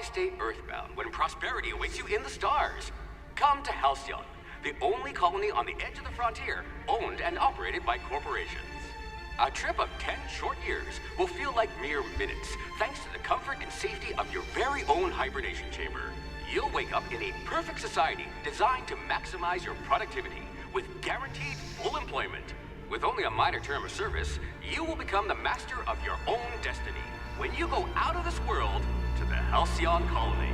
stay earthbound when prosperity awaits you in the stars? Come to Halcyon, the only colony on the edge of the frontier, owned and operated by corporations. A trip of 10 short years will feel like mere minutes, thanks to the comfort and safety of your very own hibernation chamber. You'll wake up in a perfect society designed to maximize your productivity, with guaranteed full employment. With only a minor term of service, you will become the master of your own destiny when you go out of this world to the Halcyon colony.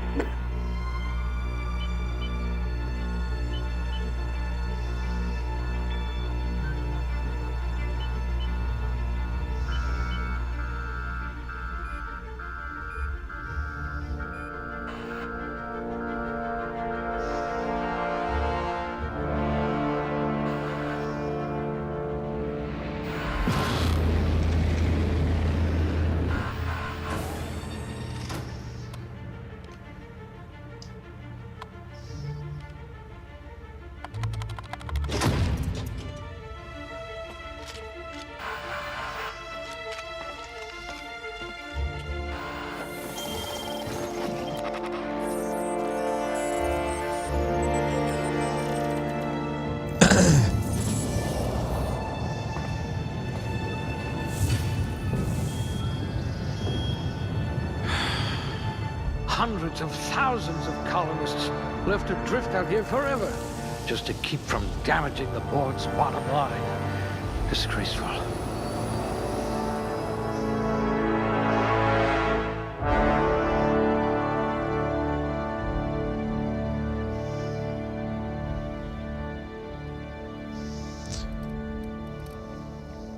Hundreds of thousands of colonists left adrift out here forever, just to keep from damaging the board's bottom line. Disgraceful.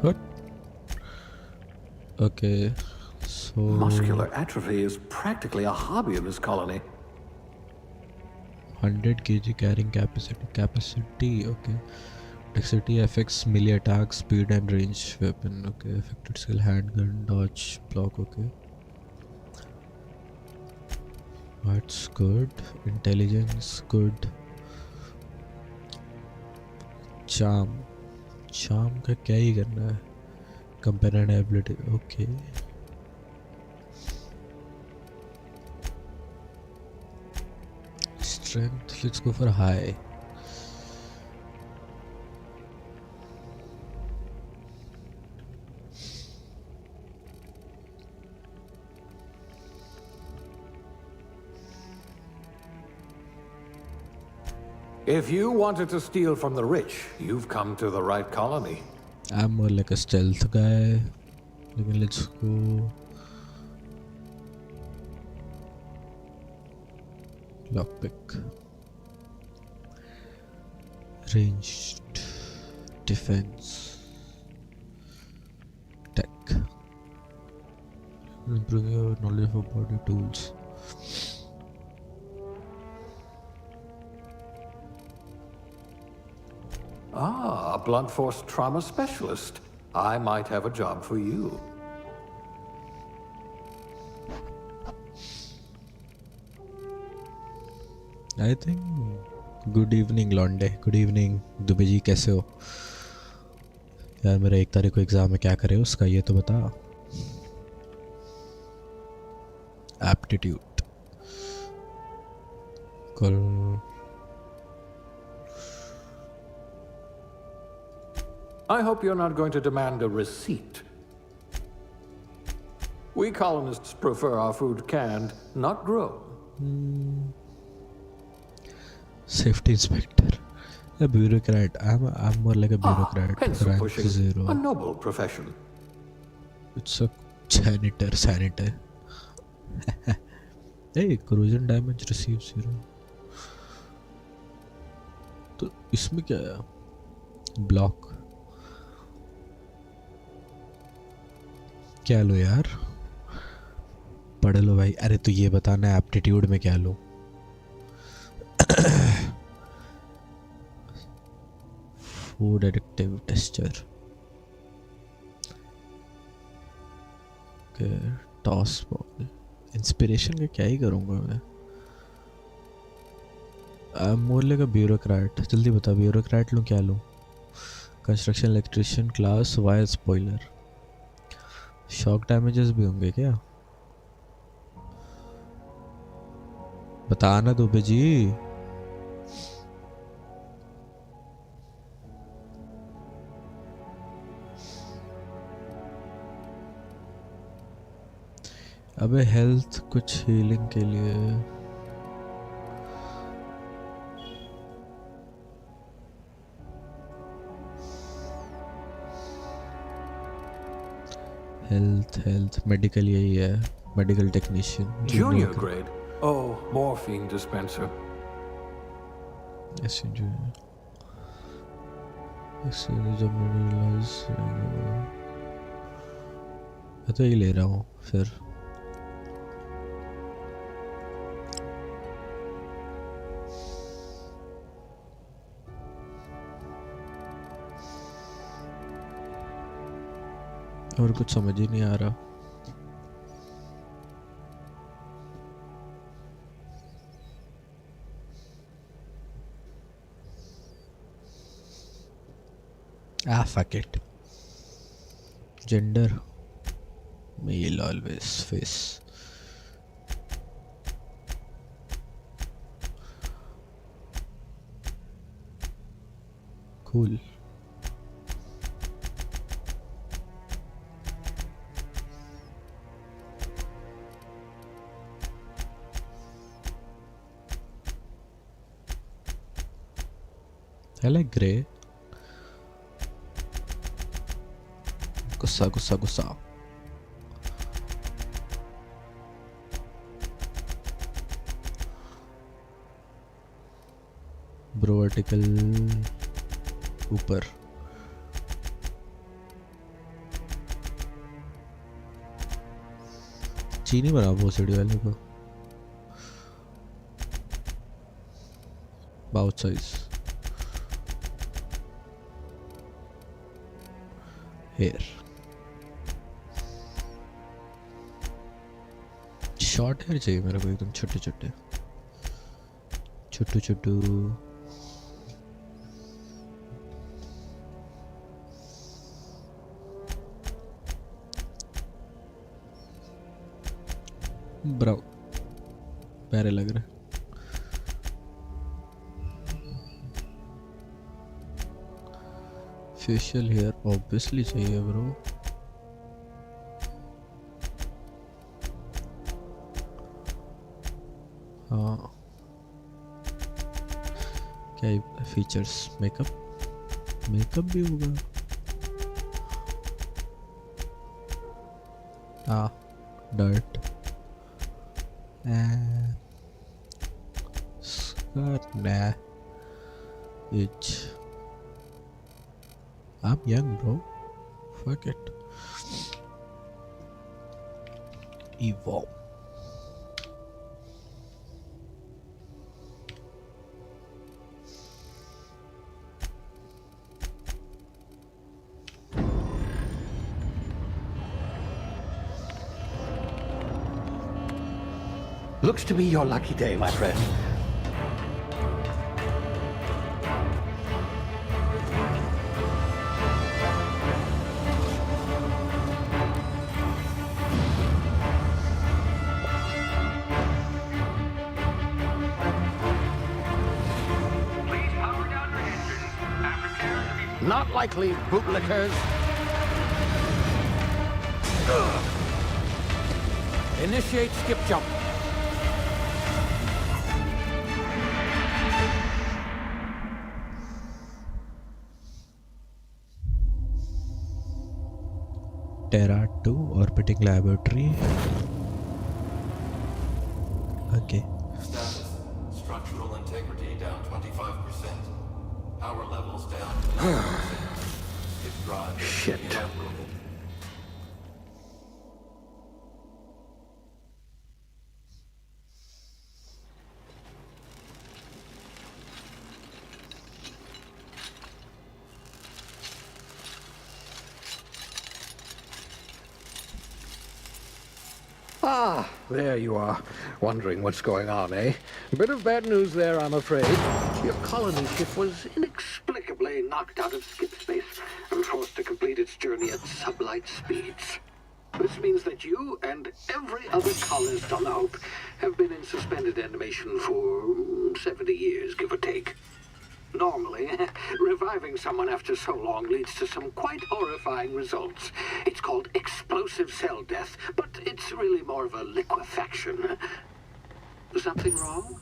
What? Okay. So Muscular atrophy is practically a hobby in this colony. 100 kg carrying capacity, okay. Dexterity affects melee attack, speed and range weapon, okay. Affected skill, handgun, dodge, block, okay. That's good. Intelligence, good. Charm का क्या ही करना है? Companion ability, okay. Strength, let's go for high. If you wanted to steal from the rich, you've come to the right colony. I'm more like a stealth guy. Let's go. Lockpick. Ranged. Defense. Tech. Improve your knowledge of body tools. Ah, a blunt force trauma specialist. I might have a job for you. I think good evening लॉन्डे. Good evening Dubey ji, कैसे हो यार? मेरा 1 तारीख को exam है, क्या करे उसका ये तो बता. एप्टीट्यूड कल. I hope you're not going to demand a receipt. We colonists prefer our food canned, not grown. Safety inspector, a bureaucrat. I'm more like a bureaucrat. Pencil Rank pushing, 0. a noble profession. It's a janitor. Hey, corrosion damage received 0. तो इसमें क्या है? Block क्या लो यार? पढ़ लो भाई. अरे तो ये बताना एप्टीट्यूड में क्या लो? Food addictive tester, toss ball. Inspiration का क्या ही करूँगा मैं. More like a bureaucrat. जल्दी बता ब्यूरोक्रेट लूँ क्या लूँ? Construction electrician class, wire spoiler. Shock damages भी होंगे क्या? बताना दो बे जी। अबे हेल्थ कुछ हीलिंग के लिए हेल्थ मेडिकल यही है, medical technician Junior grade. Oh, morphine dispenser. ऐसे जो है ऐसे जब मैंने रियलाइज मैं तो ये ले रहा हूँ फिर। और कुछ समझ ही नहीं आ रहा। Fuck it. Gender male always face. Cool. I like grey. गुस्सा ब्रो वर्टिकल ऊपर चीनी बना भोसड़ी वाले को bout size hair short hair चाहिए मेरे को एकदम छोटे छोटे ब्राउन प्यारे लग रहे। फेशियल हेयर ऑब्वियसली चाहिए ब्रो। हाँ क्या फीचर्स मेकअप भी होगा। हाँ dirt itch. I'm young bro, fuck it. Evolve. Looks to be your lucky day, my friend. Please power down your engines and prepare to be... Not likely, bootlickers. Initiate skip jump. Terra 2 orbiting laboratory. Okay. Status. Structural integrity down 25%. Power levels down 90%. If drive Shit. inoperable. Ah, there you are. Wondering what's going on, eh? Bit of bad news there, I'm afraid. Your colony ship was inexplicably knocked out of skip space and forced to complete its journey at sublight speeds. This means that you and every other colonist on the Hope have been in suspended animation for 70 years, give or take. Normally, reviving someone after so long leads to some quite horrifying results. It's called explosive cell death, but it's really more of a liquefaction. Something wrong?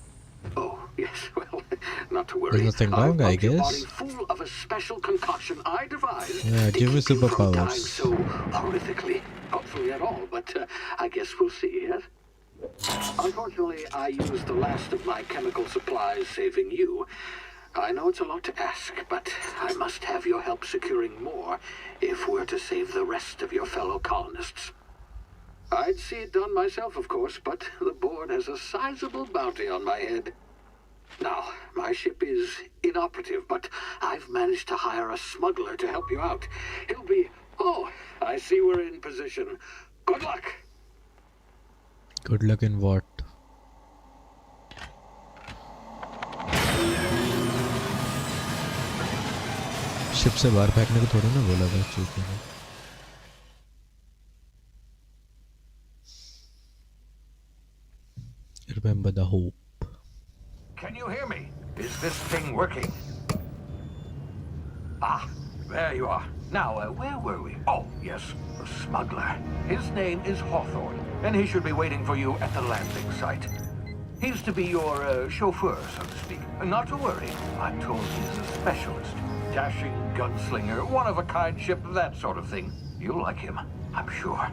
Oh, yes, well, not to worry. There's nothing wrong, I Your body guess. full of a special concoction I devised Yeah, to give me keep you from dying superpowers. so horrifically. Hopefully at all, but I guess we'll see, yes? Unfortunately, I used the last of my chemical supplies saving you. I know it's a lot to ask, but I must have your help securing more if we're to save the rest of your fellow colonists. I'd see it done myself, of course, but the board has a sizable bounty on my head. Now, my ship is inoperative, but I've managed to hire a smuggler to help you out. He'll be... Oh, I see we're in position. Good luck! Good luck in what? Ship से बाहर फेंकने को थोड़ा ना बोला था चूके ने. Remember the hope. Can you hear me? Is this thing working? Ah, there you are. Now, where were we? Oh, yes, the smuggler. His name is Hawthorne, and he should be waiting for you at the landing site. He's to be your chauffeur, so to speak. Not to worry. I'm told he's a specialist. Dashing gunslinger, one-of-a-kind ship, that sort of thing. You'll like him, I'm sure.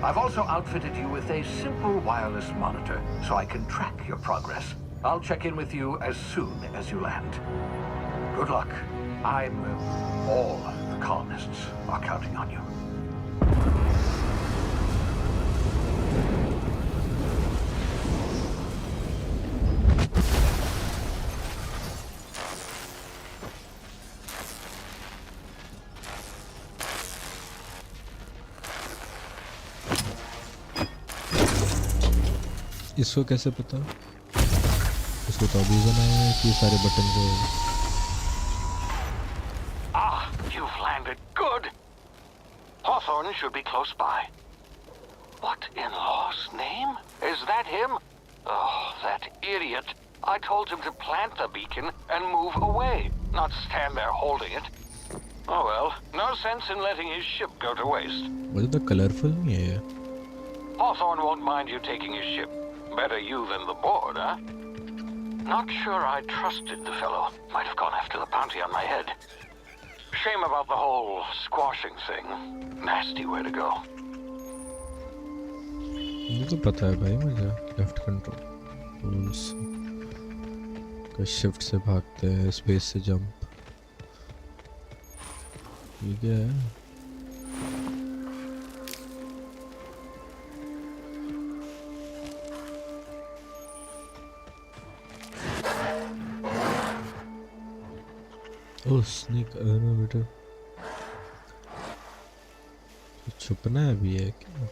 I've also outfitted you with a simple wireless monitor, so I can track your progress. I'll check in with you as soon as you land. Good luck. All the colonists are counting on you. इसको कैसे पता? इसको तो अभी बनाया है कि सारे बटन जो Ah, you've landed. Good. Hawthorne should be close by. What in law's name? Is that him? Oh, that idiot. I told him to plant the beacon and move away, not stand there holding it. Oh well, no sense in letting his ship go to waste. मुझे तो colourful नहीं है. Hawthorne won't mind you taking his ship. Better you than the board, huh? Not sure I trusted the fellow. Might have gone after the bounty on my head. Shame about the whole squashing thing. Nasty way to go. मुझे तो पता है भाई मुझे. Left control. Tools. का shift से भागते हैं, स्पेस से जंप. ठीक है. Oh, sneak elevator. छुपना भी है क्या?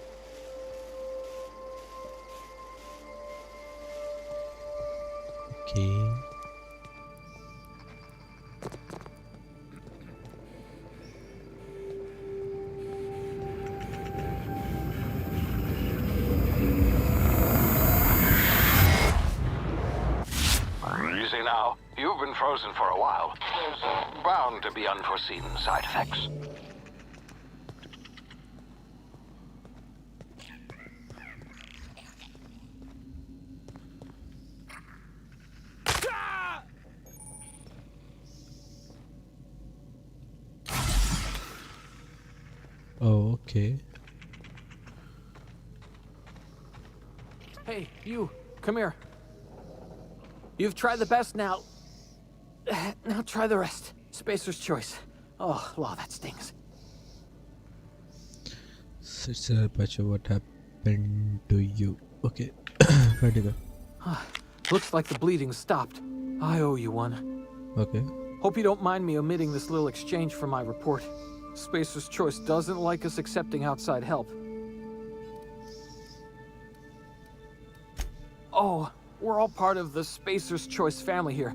Okay. Easy now. You've been frozen for a while. There's bound to be unforeseen side effects. Oh, okay. Hey, you, come here. You've tried the best now. Now try the rest. Spacer's choice. Oh, law, that stings. Sister Apache, what happened to you? Okay. Where'd you go? Looks like the bleeding stopped. I owe you one. Okay. Hope you don't mind me omitting this little exchange from my report. Spacer's choice doesn't like us accepting outside help. Oh, we're all part of the Spacer's Choice family here.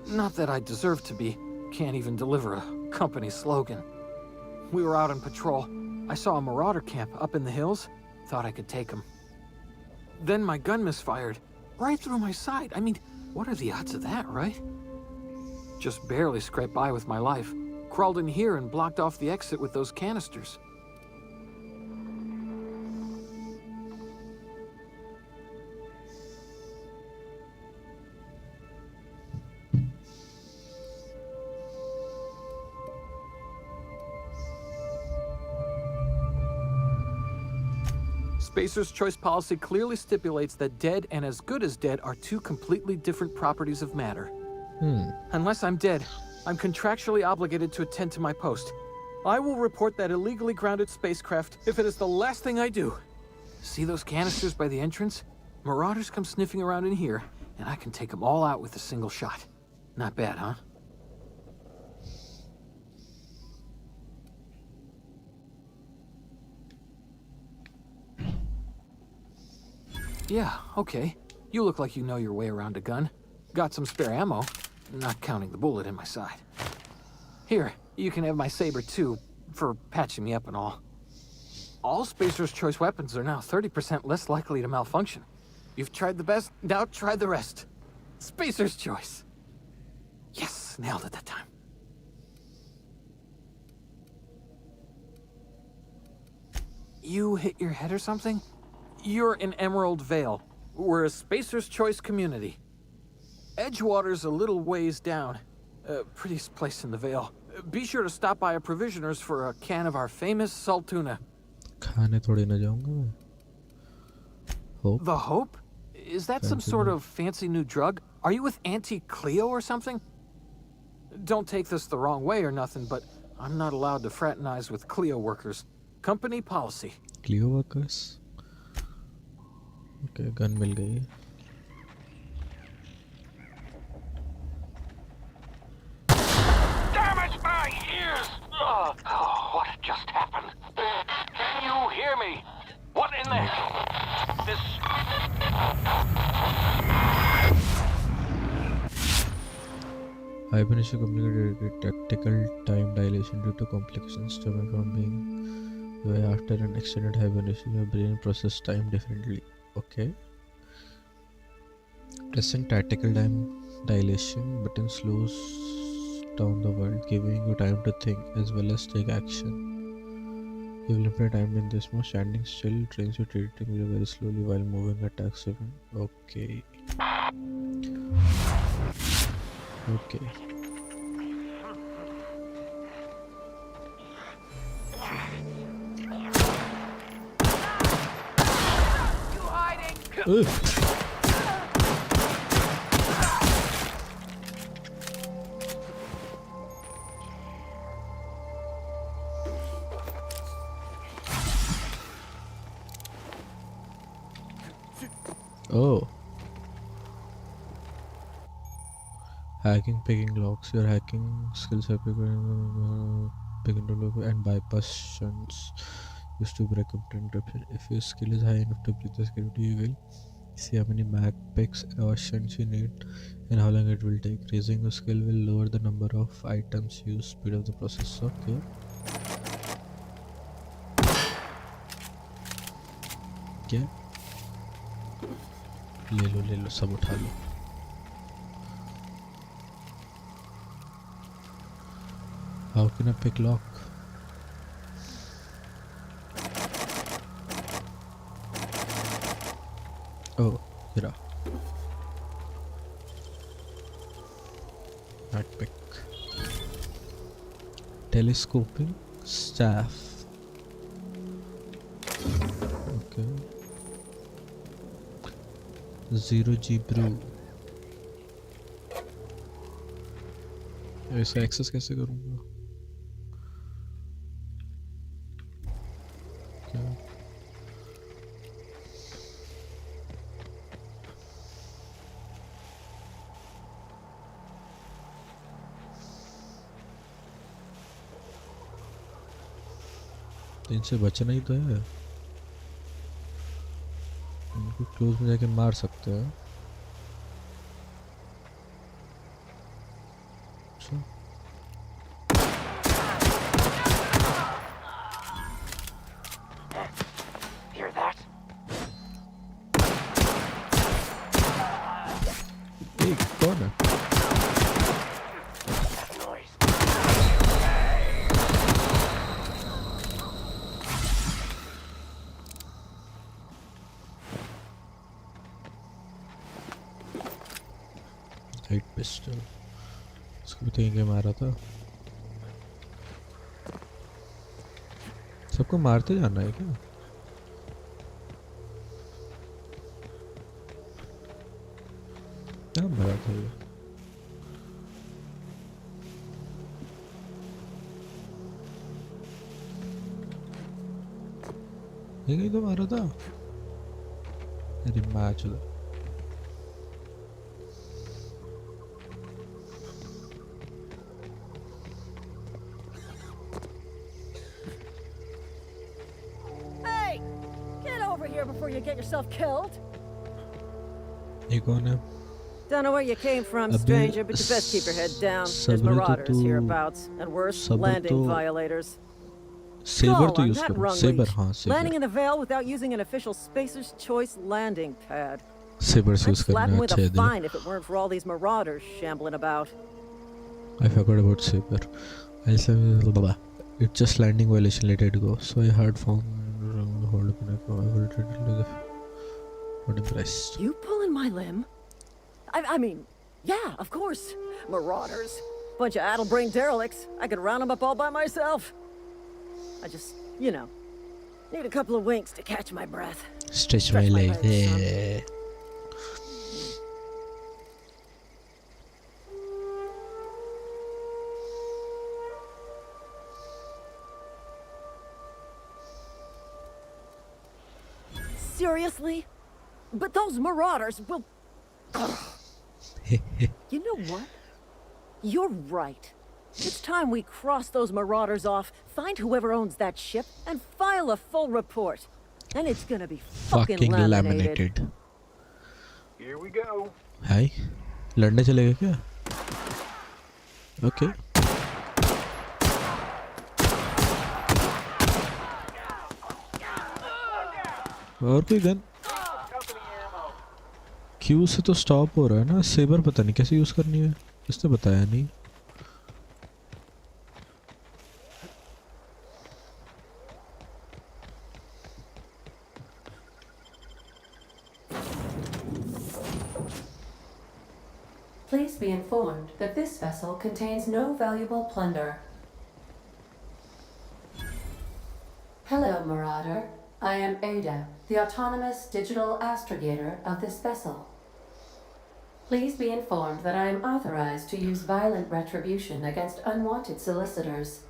Not that I deserve to be. Can't even deliver a company slogan. We were out on patrol. I saw a marauder camp up in the hills. Thought I could take him. Then my gun misfired. Right through my side. I mean, what are the odds of that, right? Just barely scraped by with my life. Crawled in here and blocked off the exit with those canisters. Spacer's Choice policy clearly stipulates that dead and as good as dead are two completely different properties of matter. Unless I'm dead, I'm contractually obligated to attend to my post. I will report that illegally grounded spacecraft if it is the last thing I do. See those canisters by the entrance? Marauders come sniffing around in here, and I can take them all out with a single shot. Not bad, huh? Yeah, okay. You look like you know your way around a gun. Got some spare ammo, not counting the bullet in my side. Here, you can have my saber too, for patching me up and all. All Spacer's Choice weapons are now 30% less likely to malfunction. You've tried the best, now try the rest. Spacer's Choice. Yes, nailed it that time. You hit your head or something? You're in Emerald Vale. We're a Spacer's Choice community. Edgewater's a little ways down. Prettiest place in the Vale. Be sure to stop by a provisioner's for a can of our famous salt tuna. खाने थोड़ी ना जाऊंगा मैं. Hope. The Hope? Is that some sort of fancy new drug? Are you with Auntie Cleo or something? Don't take this the wrong way or nothing, but I'm not allowed to fraternize with Cleo workers. Company policy. Cleo workers. Okay, gun मिल गई. Damage my ears! Oh, what just happened? Can you hear me? What in the hell? This... Hibernation complicated tactical time dilation due to complications stemming from being away after an extended hibernation. Your brain processes time differently. Okay. Pressing tactical time dilation button slows down the world, giving you time to think as well as take action. You will limited time in this mode. Standing still trains you treating you very slowly while moving attacks even. Okay. Okay. Ugh. Oh. Hacking, picking locks. Your hacking skills have begin to look and bypass shunts used to break up to encryption. If your skill is high enough to break the security, you will see how many mag picks or shunts you need and how long it will take. Raising your skill will lower the number of items used, speed of the process. Okay. क्या ले लो सब उठा लो. How can I pick lock? Oh, here. Not pick. Telescoping staff. Okay. 0G brew. ऐसा access कैसे करूँगा? तो इनसे बचना ही तो है. इनको क्लोज में जाके मार सकते हैं. लाइट पिस्टल इसको भी तो यहीं मारा था सबको मारते जाना है क्या क्या मरा था ये कहीं तो मारा था अरे मैच उधर Hey! Get over here before you get yourself killed. ये कौन है Don't know where you came from, अबे, stranger, but you best keep your head down. There's सब्र तो marauders तू- hereabouts, and worse, सब्र landing तो- violators. सेबर तो I'm यूज that करो wrong सेबर leash. हाँ Landing sabre in the Vale without using an official Spacer's Choice landing pad. Sabre I'd use slap करना him with अच्छा a है दिल fine if it weren't for all these marauders shambling about. I forgot about Saber. I said, it's just landing violation, let it go. So I had found hold up in a not impressed. You pulling my limb? I mean, yeah, of course. Marauders. Bunch of addle-brained derelicts. I could round them up all by myself. I just, need a couple of winks to catch my breath. Stretch my Stretch my legs. legs, son. Yeah. Seriously? But those marauders will... You know what? You're right. It's time we cross those marauders off, find whoever owns that ship, and file a full report. And it's gonna be fucking laminated. Here we go. Hi. लड़ने चलेगा क्या? Okay. और कोई gun Q से तो stop हो रहा है ना सेबर पता नहीं कैसे यूज करनी है इसने बताया नहीं Please be informed that this vessel contains no valuable plunder. Hello, Marauder. I am Ada, the autonomous digital astrogator of this vessel. Please be informed that I am authorized to use violent retribution against unwanted solicitors.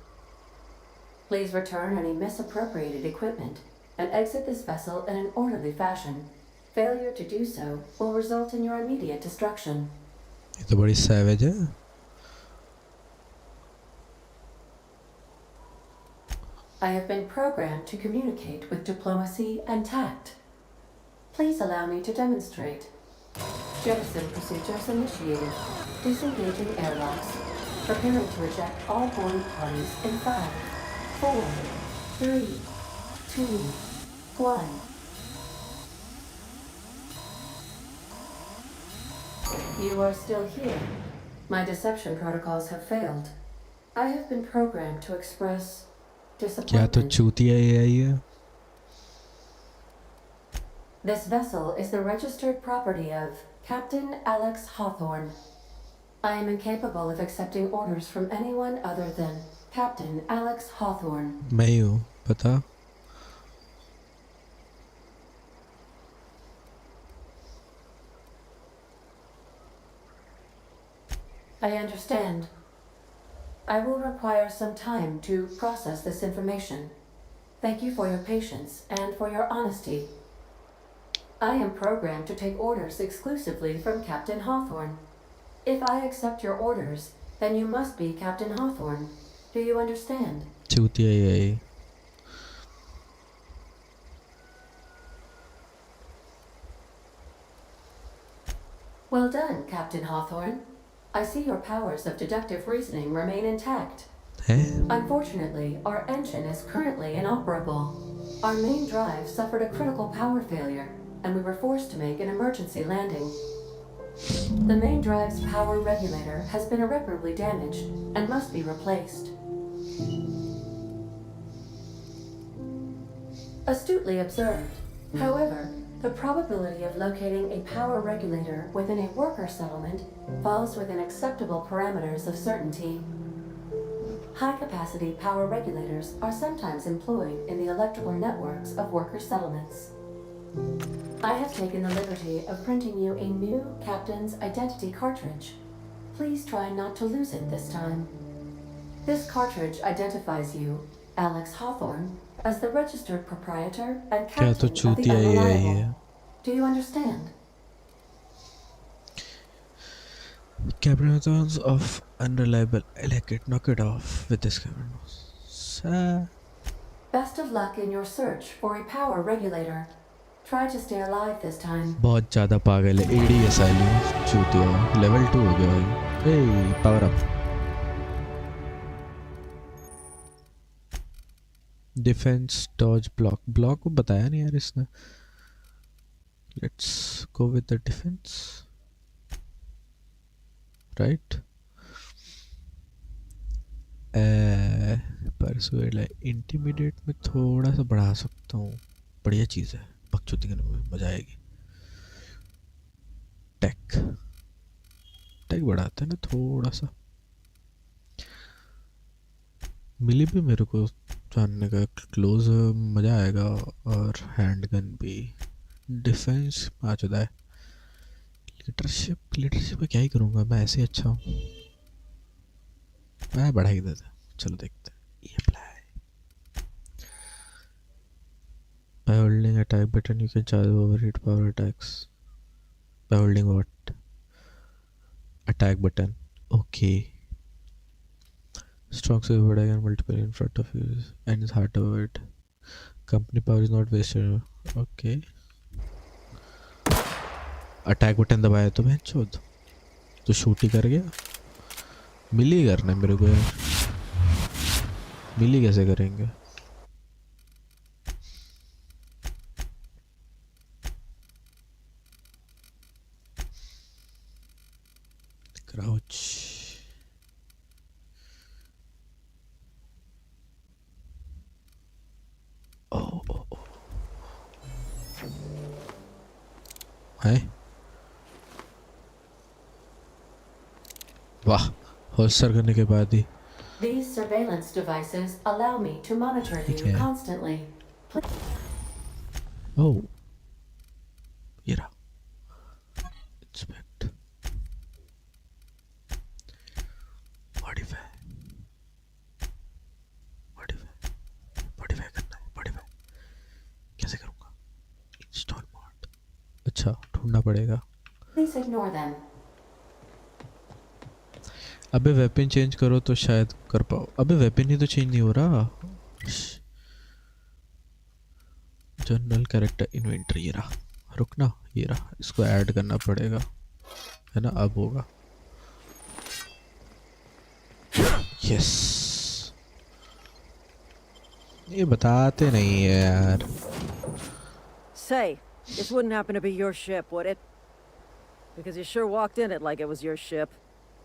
Please return any misappropriated equipment and exit this vessel in an orderly fashion. Failure to do so will result in your immediate destruction. ये तो बड़ी savage है I have been programmed to communicate with diplomacy and tact. Please allow me to demonstrate. Jettison procedures initiated. Disengaging airlocks. Preparing to eject all boarding parties in 5, 4, 3, 2, 1. You are still here. My deception protocols have failed. I have been programmed to express क्या तो disappointment. चूतिया AI है This vessel is the registered property of Captain Alex Hawthorne. I am incapable of accepting orders from anyone other than Captain Alex Hawthorne. मैं ही हूँ पता I understand. I will require some time to process this information. Thank you for your patience and for your honesty. I am programmed to take orders exclusively from Captain Hawthorne. If I accept your orders, then you must be Captain Hawthorne. Do you understand? चूतिया AI Well done, Captain Hawthorne. I see your powers of deductive reasoning remain intact. है Unfortunately, our engine is currently inoperable. Our main drive suffered a critical power failure, and we were forced to make an emergency landing. The main drive's power regulator has been irreparably damaged and must be replaced. Astutely observed. However, The probability of locating a power regulator within a worker settlement falls within acceptable parameters of certainty. High-capacity power regulators are sometimes employed in the electrical networks of worker settlements. I have taken the liberty of printing you a new Captain's Identity cartridge. Please try not to lose it this time. This cartridge identifies you, Alex Hawthorne, as the registered proprietor and क्या तो captain of the चूतिया ही है Unreliable. ये. Do you understand? Captains of Unreliable. I like it. Knock it off with this camera. Best of luck in your search for a power regulator. Try to stay alive this time. बहुत ज़्यादा पागल है. ADS आली चूतिया. Level 2 हो गया भाई. Hey, power up. Defense, dodge, block. Block को बताया नहीं यार इसने. Let's go with the defense. Right? Persuade like intimidate में थोड़ा सा बढ़ा सकता हूँ. बढ़िया चीज़ है. बकचोदी करने में मजा आएगी. टेक बढ़ाते हैं ना थोड़ा सा. मिली भी मेरे को जानने का क्लोज मजा आएगा और हैंड गन भी. डिफेंस आ चुका है. लीडरशिप में क्या ही करूँगा मैं. ऐसे ही अच्छा हूँ. मैं बढ़ा ही देता. चलो देखते हैं. ये apply. By holding attack button you can charge overheat power attacks. By holding what? Attack button. Okay. Strong silver attack and multiple in front of you and it's hard to avoid. Company power is not wasted. Okay. Attack button दबाया तो मैं चोद तो shoot ही कर गया. मिली करना है मेरे को यार. मिली कैसे करेंगे. क्राउच. ओ है. वाह. होल्स्टर करने के बाद ही. These surveillance devices allow me to monitor you Okay. constantly. Oh. ये रहा. Inspect. Modify करना है. Modify कैसे करूँगा. Install mod. अच्छा ढूंढना पड़ेगा. Please ignore them. अबे वेपन चेंज करो तो शायद कर पाओ. अबे वेपन ही तो चेंज नहीं हो रहा. General character inventory. ये रहा. रुकना. ये रहा. इसको ऐड करना पड़ेगा है ना. अब होगा. यस. ये बताते नहीं है यार. Say, this wouldn't happen to be your ship, would it? Because you sure walked in it like it was your ship.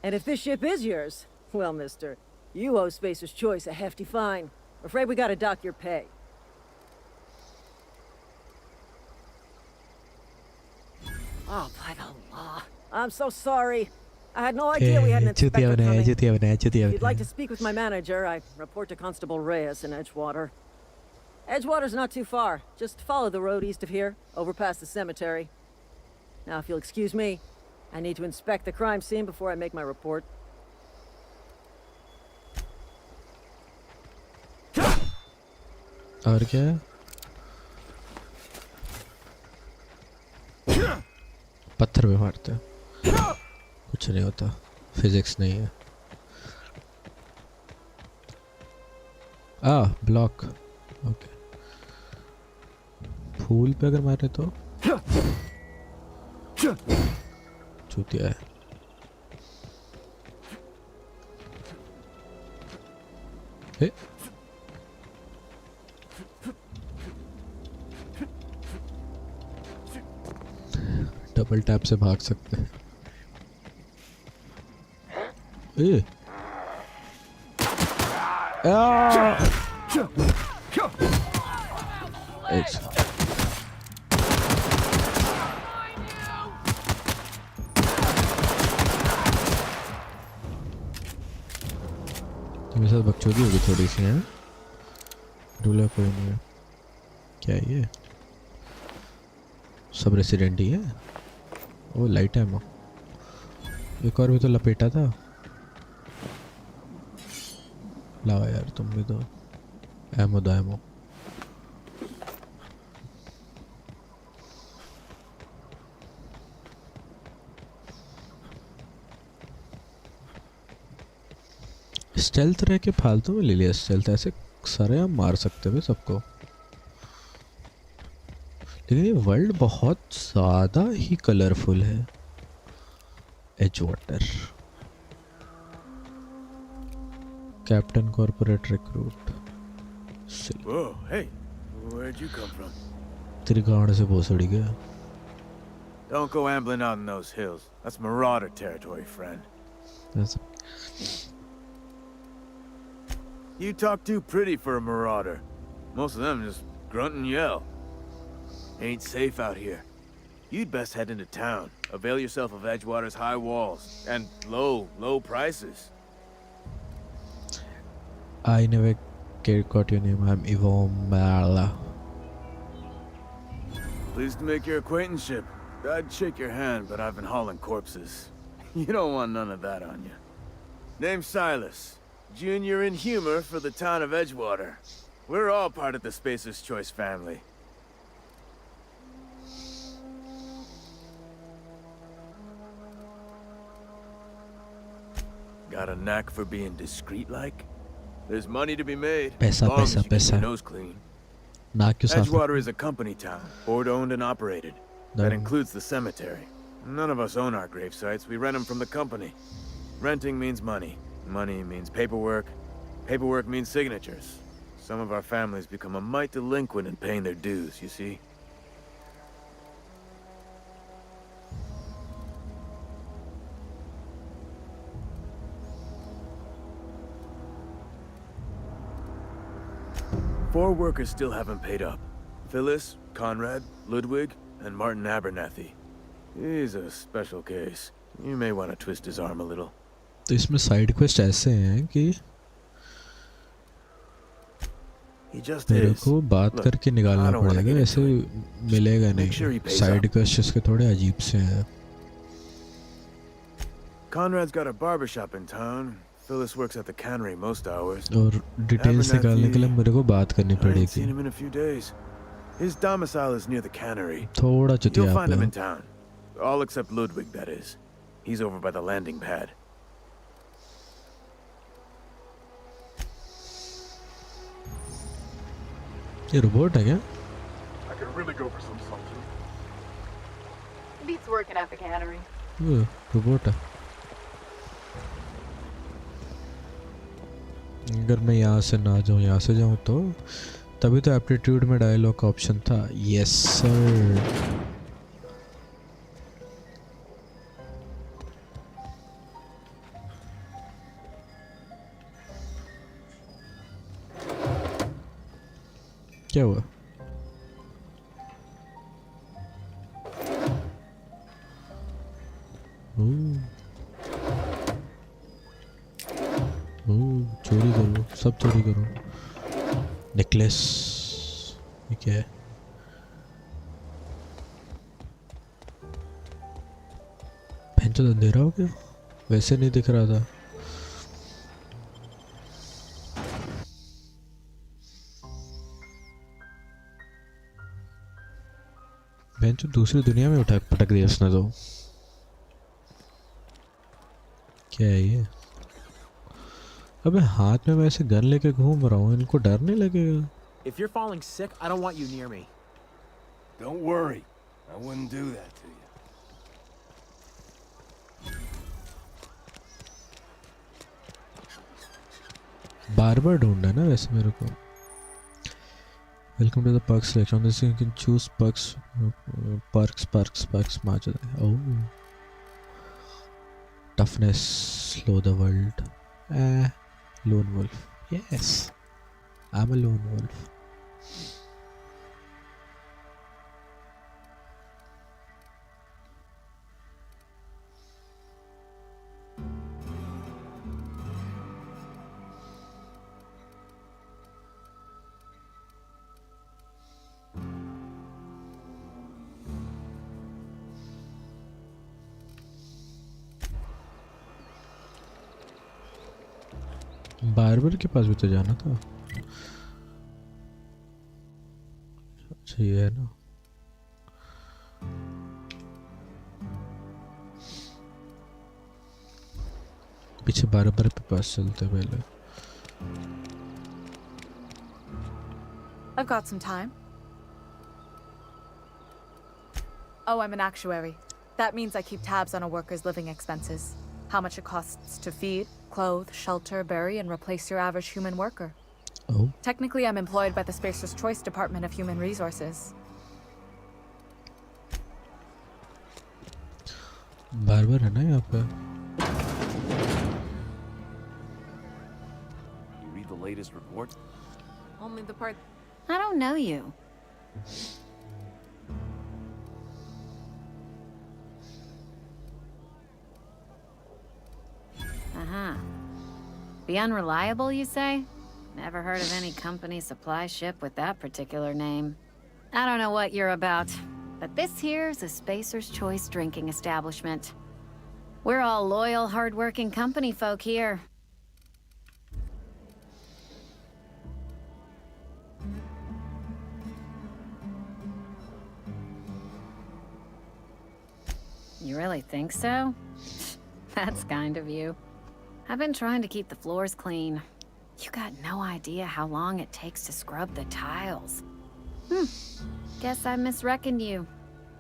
And if this ship is yours, well, mister, you owe Spacer's Choice a hefty fine. Afraid we gotta dock your pay. Oh, by the law. I'm so sorry. I had no idea we had an inspector coming. If you'd like to speak with my manager, I report to Constable Reyes in Edgewater. Edgewater's not too far. Just follow the road east of here, over past the cemetery. Now, if you'll excuse me, I need to inspect the crime scene before I make my report. और क्या है? पत्थर पे मारते हैं. कुछ नहीं होता. फिजिक्स नहीं है. ब्लॉक. ओके. फूल पे अगर मारे तो चूतिया है. डबल टैप से भाग सकते हैं. मेरे साथ बकचोदी होगी थोड़ी सी है। रूला कोई नहीं है। क्या है ये? सब रेसिडेंट ही है। वो लाइट एमो। एक और भी तो लपेटा था। लाओ यार तुम भी तो। एमो दो एमो। स्टेल्थ रह के फालतू में ले लिया स्टेल्थ। ऐसे सारे हम मार सकते थे सबको। लेकिन ये वर्ल्ड बहुत ज़्यादा ही कलरफुल है। Edgewater captain corporate recruit. Whoa, hey, where'd you come from? तेरी गांड से भोसड़ी गया। Don't go ambling out in those hills. That's marauder territory, friend. ऐसा- You talk too pretty for a marauder. Most of them just grunt and yell. Ain't safe out here. You'd best head into town. Avail yourself of Edgewater's high walls and low prices. I never got your name. I'm Yvonne Mala. Pleased to make your acquaintanceship. I'd shake your hand, but I've been hauling corpses. You don't want none of that on you. Name's Silas. Junior in humor for the town of Edgewater. We're all part of the Spacer's Choice family. Got a knack for being discreet-like? There's money to be made. Paisa, Long as paisa, you keep paisa. your nose clean. ना क्यों साथ? Edgewater is a company town, board-owned and operated. That includes the cemetery. None of us own our grave sites. We rent them from the company. Renting means money. Money means paperwork. Paperwork means signatures. Some of our families become a mite delinquent in paying their dues, you see? Four workers still haven't paid up. Phyllis, Conrad, Ludwig, and Martin Abernathy. He's a special case. You may want to twist his arm a little. तो इसमें side quest ऐसे हैं कि He just मेरे is. को बात Look, करके निकालना I don't wanna पड़ेगा। get ऐसे into it. मिलेगा Make sure he नहीं। pays side up. क्वेस्ट इसके थोड़े अजीब से हैं। Conrad's got a barbershop in town. Phyllis works at the cannery most hours. और डिटेल्स निकालने के लिए मेरे को बात करनी I ain't पड़ेगी। seen him in a few days. His domicile is near the cannery. थोड़ा You'll चुतिया find him पे in town. All except Ludwig, that is. He's over by the landing pad. ये रोबोट है क्या? I could really go for some something. Beats working at the cannery. Robot है। अगर मैं यहाँ से ना जाऊँ यहाँ से जाऊँ तो तभी तो एप्टीट्यूड में डायलॉग का ऑप्शन था। Yes sir. क्या हुआ? चोरी करो, सब चोरी करो। नेकलेस ये क्या है? भैंचोद अंधेरा हो गया? वैसे नहीं दिख रहा था। भैंचोद दूसरी दुनिया में उठा पटक दिया उसने तो। क्या है ये? अबे हाथ में वैसे गन लेके घूम रहा हूँ, इनको डर नहीं लगेगा? If you're falling sick, I don't want you near me. Don't worry. I wouldn't do that to you. बार बार ढूंढना है ना वैसे मेरे को। Welcome to the perks section. On this you can choose perks, perks match. Oh, toughness, slow the world. Lone wolf. Yes, I'm a lone wolf. Barber के पास भी तो जाना था। अच्छा ये है ना। पीछे बार्बर के पास चलते पहले। I've got some time. Oh, I'm an actuary. That means I keep tabs on a worker's living expenses. How much it costs to feed, clothe, shelter, bury, and replace your average human worker. Oh. Technically, I'm employed by the Spacer's Choice Department of Human Resources. Barber है ना यहाँ पे। You read the latest report? Only the part. I don't know you. Uh-huh. The Unreliable, you say? Never heard of any company supply ship with that particular name. I don't know what you're about, but this here's a Spacer's Choice drinking establishment. We're all loyal, hard-working company folk here. You really think so? That's kind of you. I've been trying to keep the floors clean. You got no idea how long it takes to scrub the tiles. Guess I misreckoned you.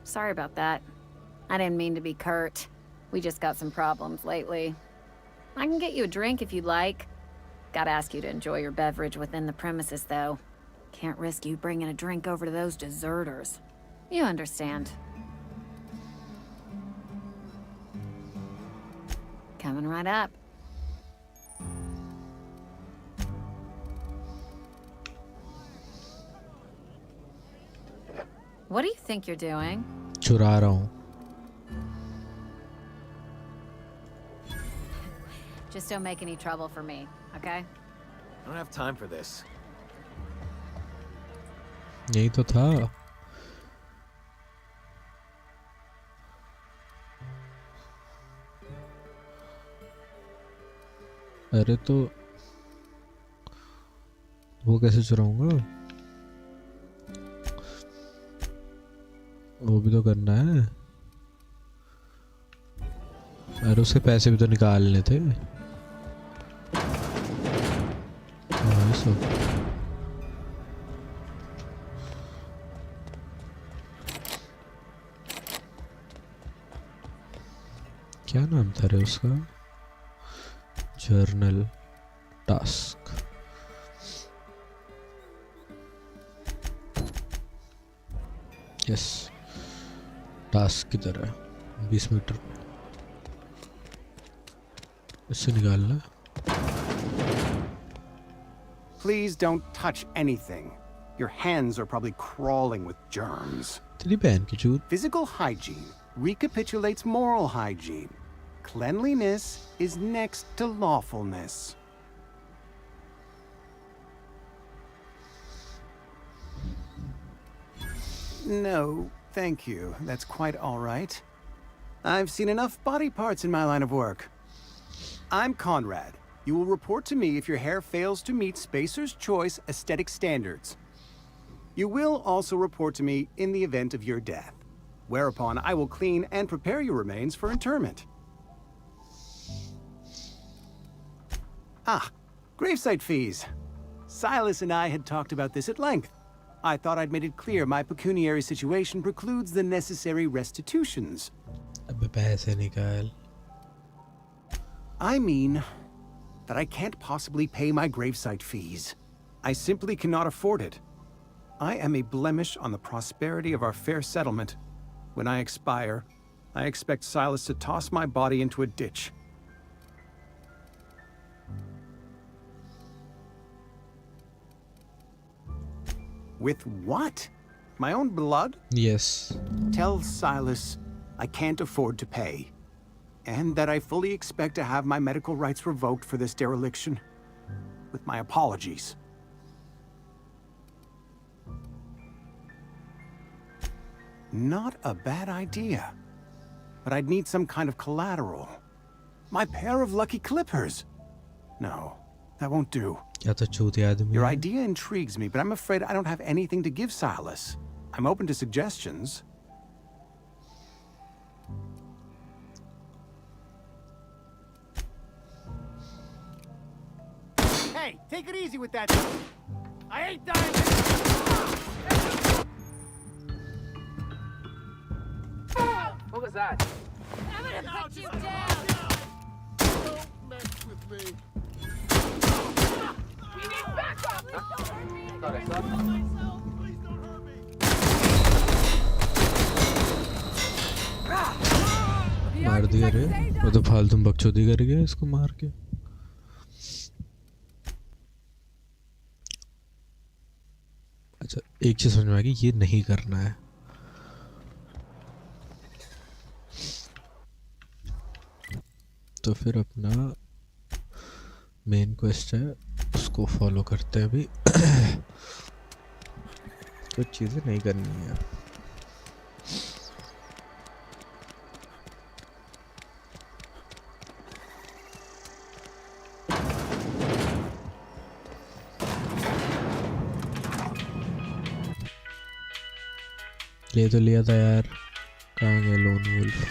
Sorry about that. I didn't mean to be curt. We just got some problems lately. I can get you a drink if you'd like. Gotta ask you to enjoy your beverage within the premises, though. Can't risk you bringing a drink over to those deserters. You understand. Coming right up. What do you think you're doing? चुरा रहा हूँ। Just don't make any trouble for me, okay? I don't have time for this. यही तो था। अरे तो वो कैसे चुराऊंगा? वो भी तो करना है। अरे उसके पैसे भी तो निकालने थे। क्या नाम था रे उसका? Journal task. यस टास्क की तरह 20 मीटर इससे निकालना। Please don't touch anything. Your hands are probably crawling with germs. तेरी बहन की चूत। Physical hygiene recapitulates moral hygiene. Cleanliness is next to lawfulness. No, thank you. That's quite all right. I've seen enough body parts in my line of work. I'm Conrad. You will report to me if your hair fails to meet Spacer's Choice aesthetic standards. You will also report to me in the event of your death, whereupon I will clean and prepare your remains for interment. Ah, gravesite fees. Silas and I had talked about this at length. I thought I'd made it clear my pecuniary situation precludes the necessary restitutions. I mean that I can't possibly pay my gravesite fees. I simply cannot afford it. I am a blemish on the prosperity of our fair settlement. When I expire, I expect Silas to toss my body into a ditch. With what? My own blood? Yes. Tell Silas I can't afford to pay, and that I fully expect to have my medical rights revoked for this dereliction. With my apologies. Not a bad idea. But I'd need some kind of collateral. My pair of lucky clippers. No, That won't do. या तो चूतिया आदमी Your है। idea intrigues me, but I'm afraid I don't have anything to give Silas. I'm open to suggestions. Hey, take it easy with that. I ain't dying. What was that? I'm gonna put you down! Don't mess with me. We need backup! Thought I saw Please don't hurt me. मार दिया रे, वो तो फालतू बकचोदी कर गया इसको मार के। अच्छा एक चीज समझ में आ गई, ये नहीं करना है। तो फिर अपना मेन क्वेस्ट है, उसको फॉलो करते हैं अभी। कुछ चीजें नहीं करनी है। ले तो लिया था यार, कहाँ गए lone wolf?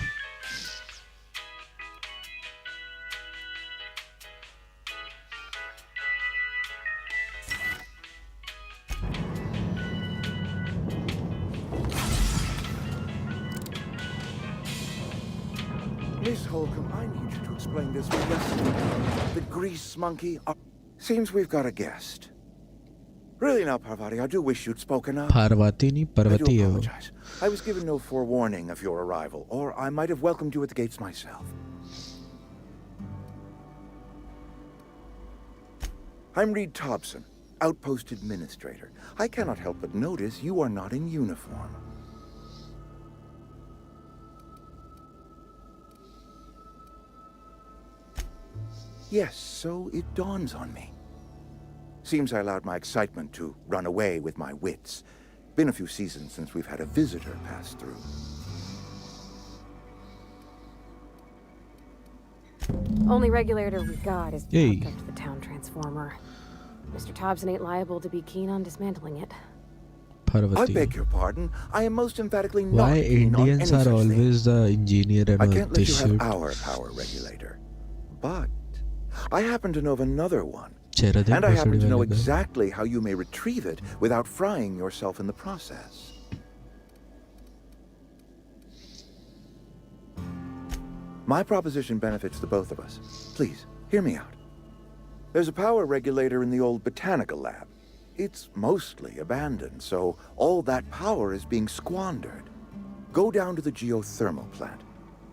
Miss Holcomb, I need you to explain this with us. The grease monkey. Seems we've got a guest. Really now, Parvati, I do wish you'd spoken up. Parvati नहीं, पर्वती है वो। I was given no forewarning of your arrival, or I might have welcomed you at the gates myself. I'm Reed Thompson, Outpost Administrator. I cannot help but notice you are not in uniform. Yes, so it dawns on me. Seems I allowed my excitement to run away with my wits. Been a few seasons since we've had a visitor pass through. Only regulator we got is Hey. hooked up to the town transformer. Mr. Thompson ain't liable to be keen on dismantling it. I Parvati. beg your pardon. I am most emphatically not Why keen on Indians any are such thing. always the engineer and I all can't let this you have shit? our power regulator. But I happen to know of another one. चेहरा देख And I happen भोसड़ी to know वाले का। exactly how you may retrieve it without frying yourself in the process. My proposition benefits the both of us. Please, hear me out. There's a power regulator in the old botanical lab. It's mostly abandoned, so all that power is being squandered. Go down to the geothermal plant.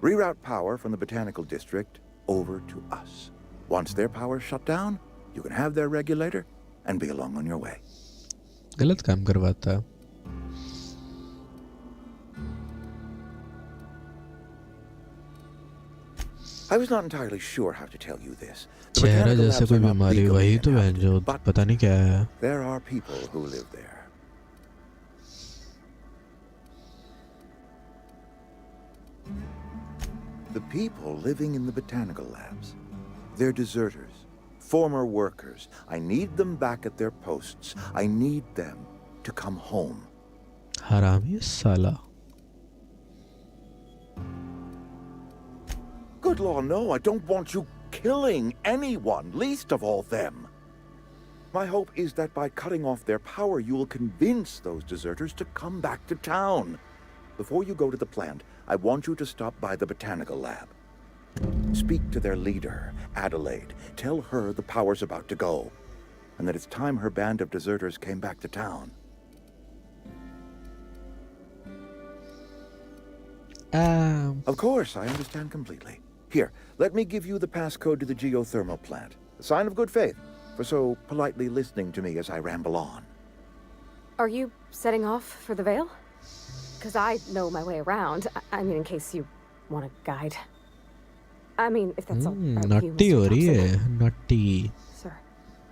Reroute power from the botanical district over to us. Once their power's shut down, you can have their regulator and be along on your way. गलत काम करवाता है। I was not entirely sure how to tell you this. The चेहरा botanical जैसे labs कोई are not बीमारी, legally वही तो बहन जो but पता नहीं क्या है। there are people who live there. The people living in the botanical labs. They're deserters, former workers. I need them back at their posts. I need them to come home. हरामी साला। Good law, no, I don't want you killing anyone, least of all them. My hope is that by cutting off their power, you will convince those deserters to come back to town. Before you go to the plant, I want you to stop by the botanical lab. Speak to their leader, Adelaide. Tell her the power's about to go, and that it's time her band of deserters came back to town. Of course, I understand completely. Here, let me give you the passcode to the geothermal plant. A sign of good faith for so politely listening to me as I ramble on. Are you setting off for the Vale? Because I know my way around. I mean, in case you want a guide. I mean, if that's all right with you, Nutty Mr. हो रही Thompson. है, Nutty. Sir.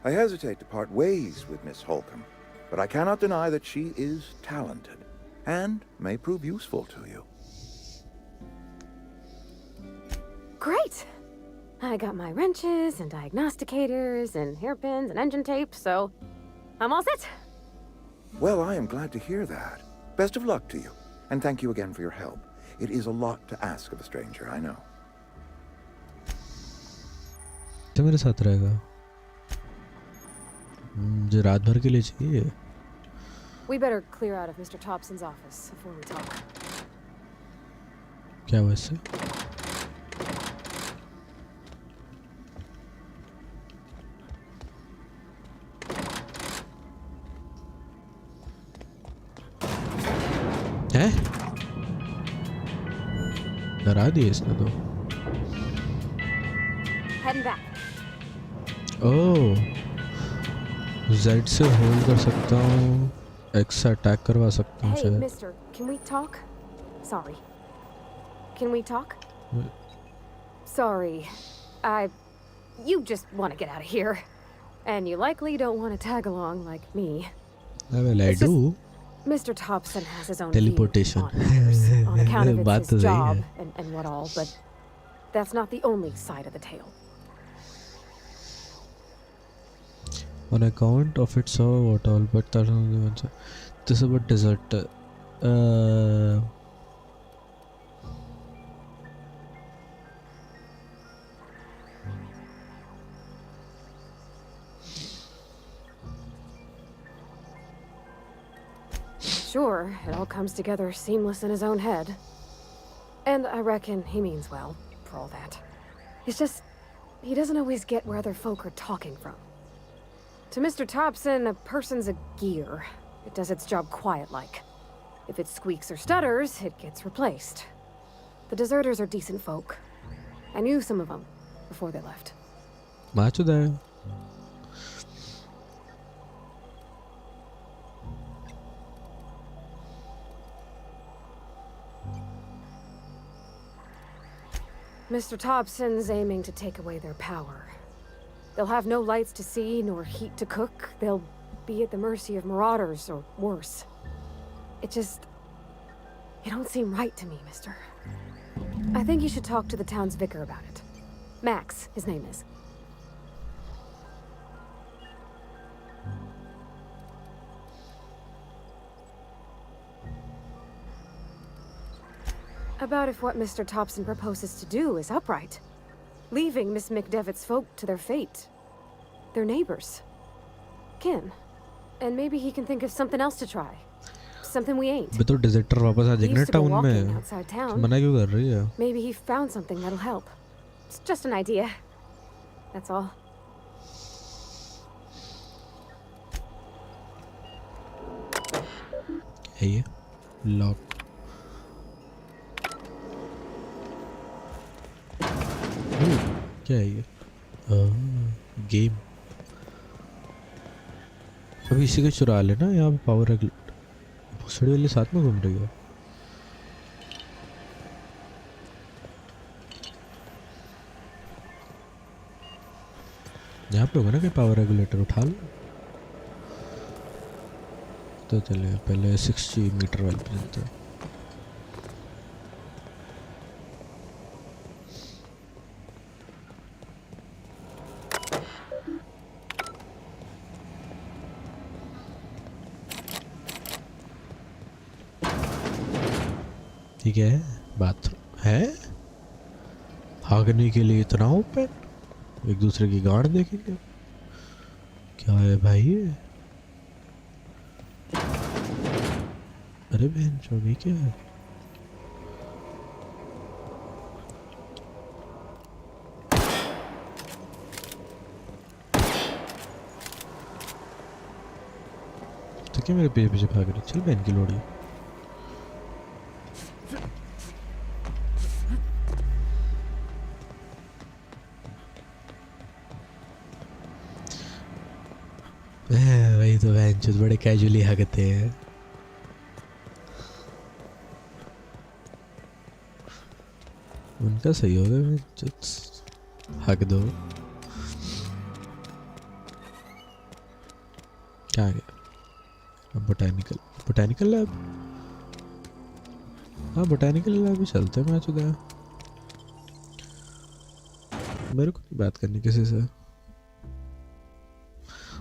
I hesitate to part ways with Miss Holcomb, but I cannot deny that she is talented and may prove useful to you. Great! I got my wrenches and diagnosticators and hairpins and engine tape, so I'm all set. Well, I am glad to hear that. Best of luck to you, and thank you again for your help. It is a lot to ask of a stranger, I know. तो मेरे साथ रहेगा मुझे रात भर के लिए चाहिए We better clear out of Mr. Thompson's office before we talk. क्या वैसे हैं डरा दिए इसने तो Heading back. ओह Z से होल्ड कर सकता हूँ X से अटैक करवा सकता हूँ Hey, शायद mister, can we talk? Sorry. Can we talk? Sorry. You just want to get out of here. And you likely don't want to tag along like me. Well, I do. Mr. Thompson has his own Teleportation. on account of बात it's तो his सही job है and what all, but that's not the only side of the tale. on account of it so what all but this is about desert Sure, it all comes together seamless in his own head. And I reckon he means well, for all that. It's just, he doesn't always get where other folk are talking from. To Mr. Thompson, a person's a gear. It does its job quiet-like. If it squeaks or stutters, it gets replaced. The deserters are decent folk. I knew some of them before they left. Macho there. Mr. Thompson's aiming to take away their power. They'll have no lights to see, nor heat to cook. They'll be at the mercy of marauders, or worse. It just... You don't seem right to me, mister. I think you should talk to the town's vicar about it. Max, his name is. About if what Mr. Thompson proposes to do is upright. Leaving Miss McDevitt's folk to their fate. Their neighbors. Kin. And maybe he can think of something else to try. Something we ain't. बे तो deserter वापस आ जाएंगे ना town में outside town. मना क्यों कर रही है Maybe he found something that'll help. It's just an idea. That's all. है ये लॉक क्या है ये गेम अभी इसी को चुरा लेना यहाँ पे पावर भूसड़ी वाली साथ में घूम रही है यहाँ पे होगा ना कि पावर रेगुलेटर उठा लो तो चले पहले 60 मीटर वाले पे चलते हैं ठीक है बाथरूम है भागने के लिए इतना ओपन एक दूसरे की गांड देखेंगे क्या है भाई ये अरे बहन चौबी क्या है तो क्या मेरे पीछे पीछे भाग रही चल बहन की लोड़ी वही तो बहन बड़े कैजुअली हगते हैं उनका सही होगा हक दो क्या आ गया बोटैनिकल लैब हाँ बोटैनिकल लैब भी चलते हैं मैं चुका मेरे को नहीं बात करनी किसी से।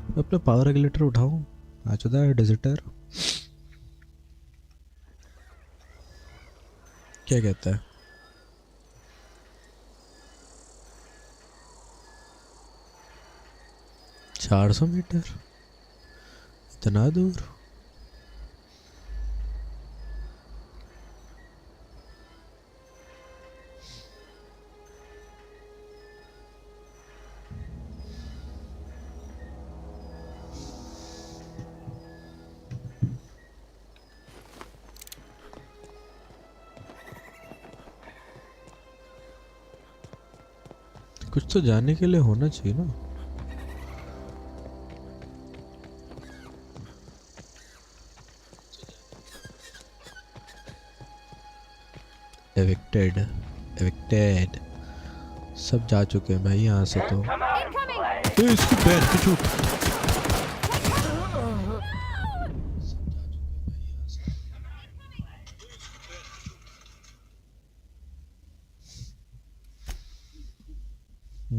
मैं अपना पावर रेगुलेटर उठाऊं? आ चुका है डिजिटर। क्या कहता है? चार 400 मीटर, इतना दूर? कुछ तो जाने के लिए होना चाहिए ना। एविक्टेड, एविक्टेड, सब जा चुके हैं भाई यहाँ से तो। इसकी पैर की चूक।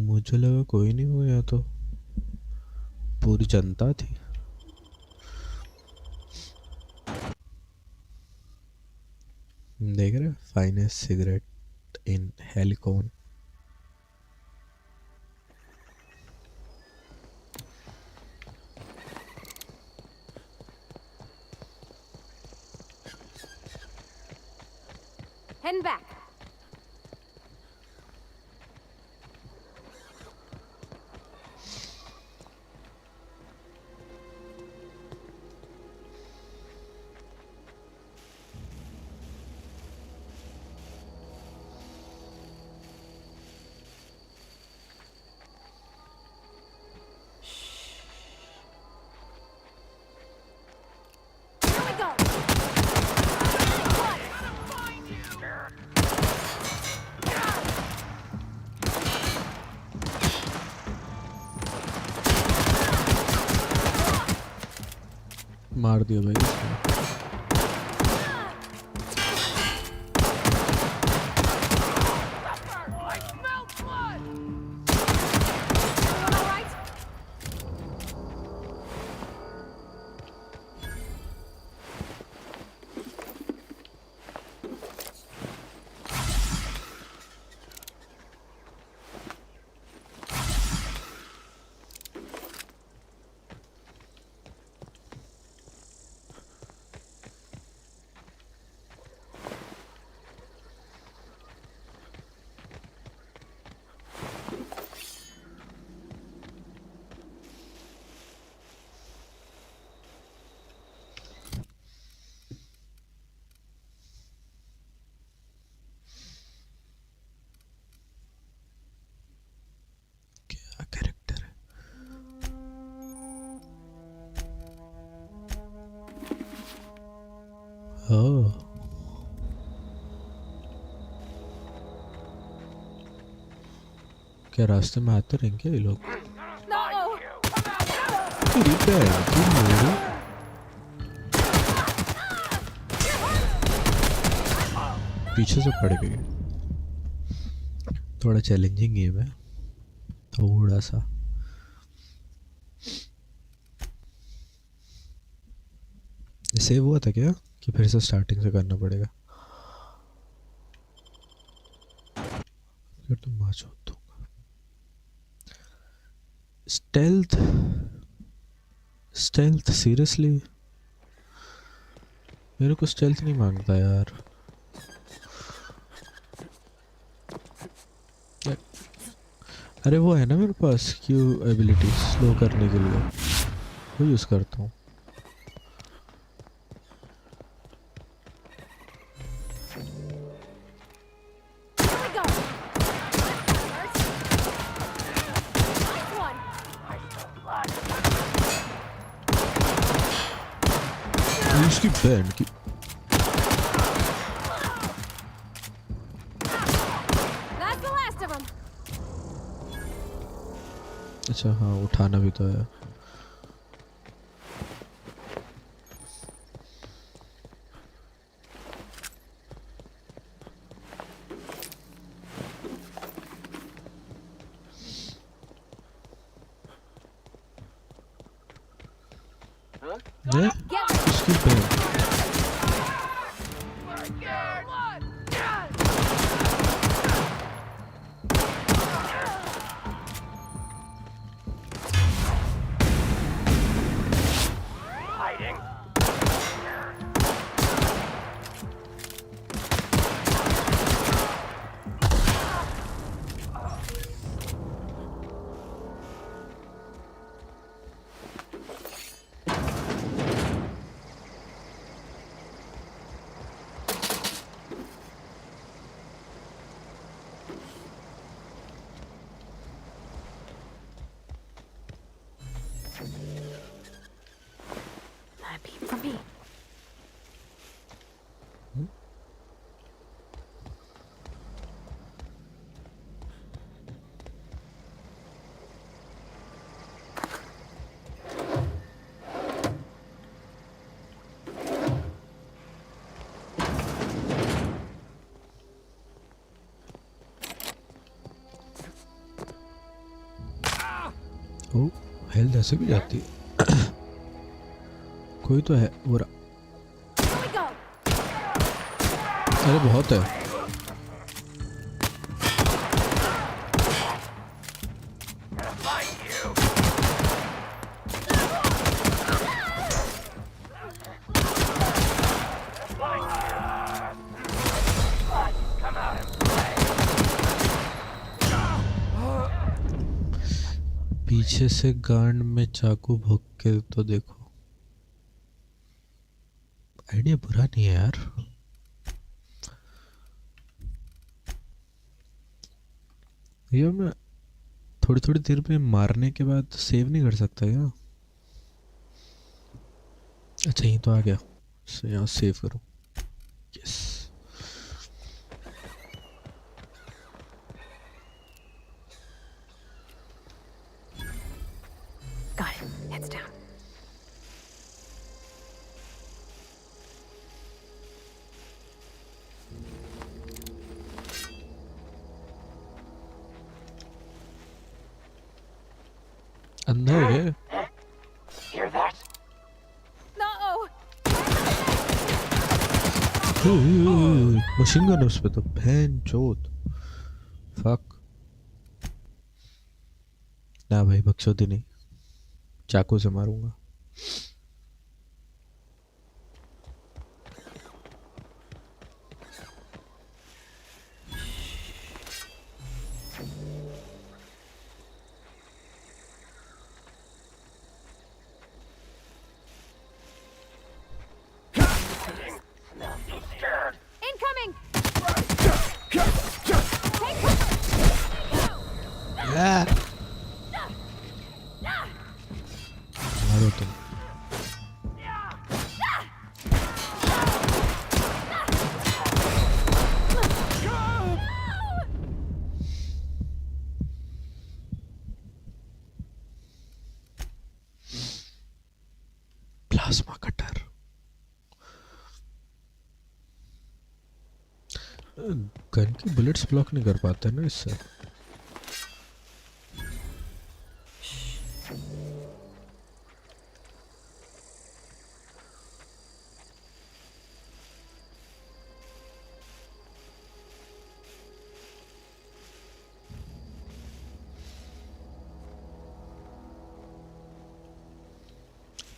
मुझे लगा कोई नहीं हो गया, तो पूरी जनता थी। देख रहे, फाइनेस्ट सिगरेट इन हेलिकॉन। Heading back. मार दिया भाई इसको। ओह, क्या रास्ते में आते रहेंगे क्या ये लोग? तेरी बहन की मेरी। पीछे से पड़ गई। थोड़ा चैलेंजिंग गेम है, थोड़ा सा। सेव हुआ था क्या कि फिर से स्टार्टिंग से करना पड़ेगा? फिर तो माचो दूंगा। Stealth, stealth seriously? मेरे को स्टेल्थ नहीं मांगता यार। अरे वो है ना मेरे पास क्यू एबिलिटी स्लो करने के लिए, वो यूज़ करता हूँ। उसकी बहन की। अच्छा हाँ, उठाना भी तो है। Ne? उसकी बहन। A peep from me. ओ हेल्थ ऐसे भी जाती है। कोई तो है बुरा। अरे बहुत है। पीछे से गांड में चाकू भोंक के तो देखो। आइडिया बुरा नहीं है यार। ये मैं थोड़ी थोड़ी देर में मारने के बाद सेव नहीं कर सकता क्या? अच्छा ये तो आ गया, so यहाँ सेव करूँ। Yes Got it. Heads down. अंदर है। Hear that? No! Machine gun उस पे तो बहन चोद। फक ना भाई, बख्शोती नहीं, चाकू से मारूंगा। Incoming! मारो तुम। Plasma cutter. गन की बुलेट्स ब्लॉक नहीं कर पाते ना इससे।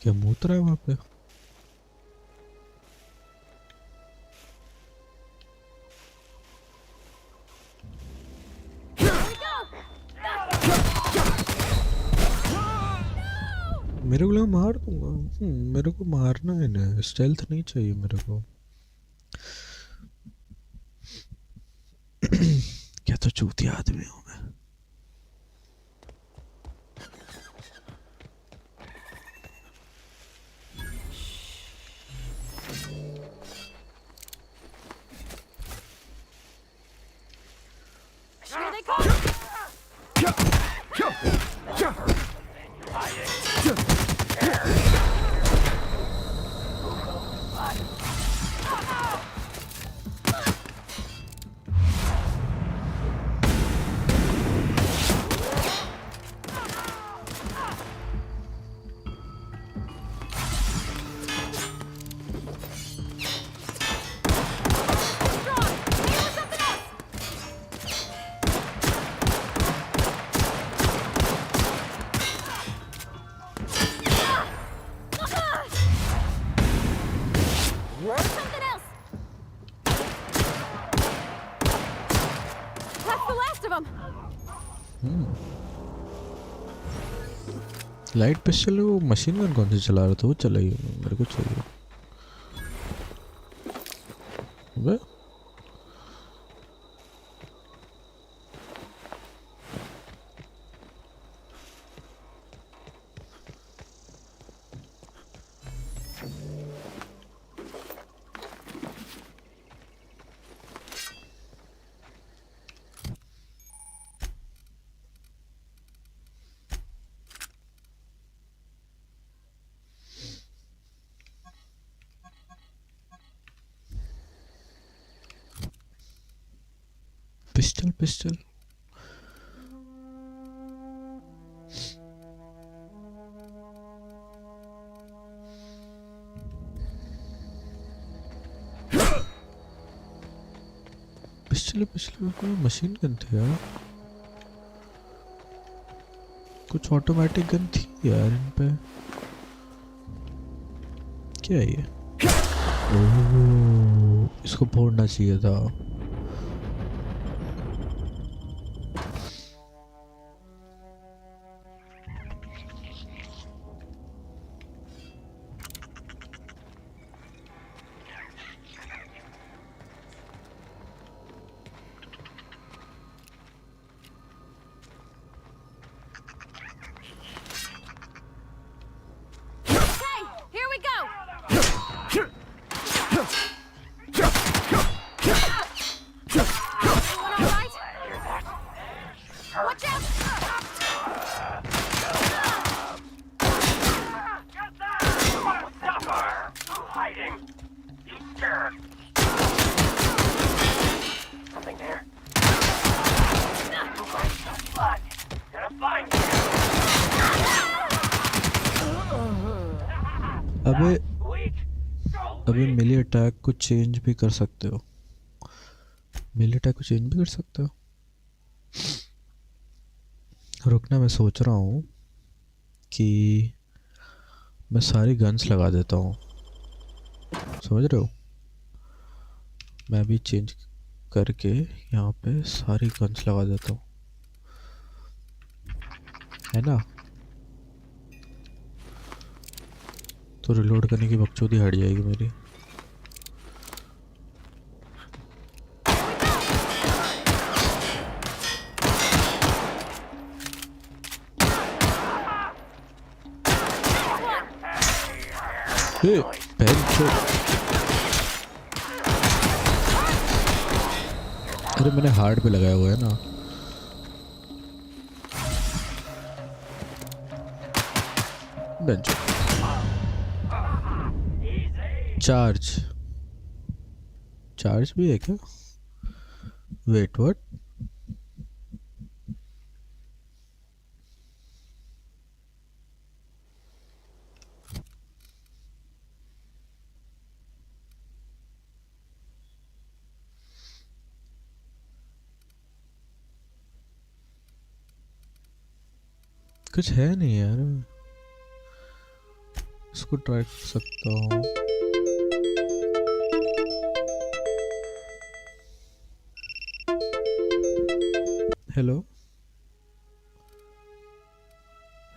क्या मूत रहा है वहां पे? मेरे को लगा मार दूंगा। मेरे को मारना है ना, स्टेल्थ नहीं चाहिए मेरे को। क्या तो चूतिया आदमी हूँ मैं। Here they come! of them. Light pistol वो मशीन गन कौन सी चला रहा था वो चलाइए मेरे को चाहिए अबे पिस्टल पिछले मशीन गन थे यार कुछ ऑटोमेटिक गन थी यार इन पे क्या है ये ओह इसको फोड़ना चाहिए था अबे मेली अटैक को चेंज भी कर सकते हो मेली अटैक को चेंज भी कर सकते हो रुकना मैं सोच रहा हूँ कि मैं सारी गन्स लगा देता हूँ समझ रहे हो मैं भी चेंज करके यहाँ पे सारी गन्स लगा देता हूँ है ना तो रिलोड करने की बकचोदी हट जाएगी मेरी अरे मैंने हार्ड पे लगाया हुआ है ना बेंच चार्ज भी है क्या वेट व्हाट कुछ है नहीं यार इसको ट्राई कर सकता हूँ हेलो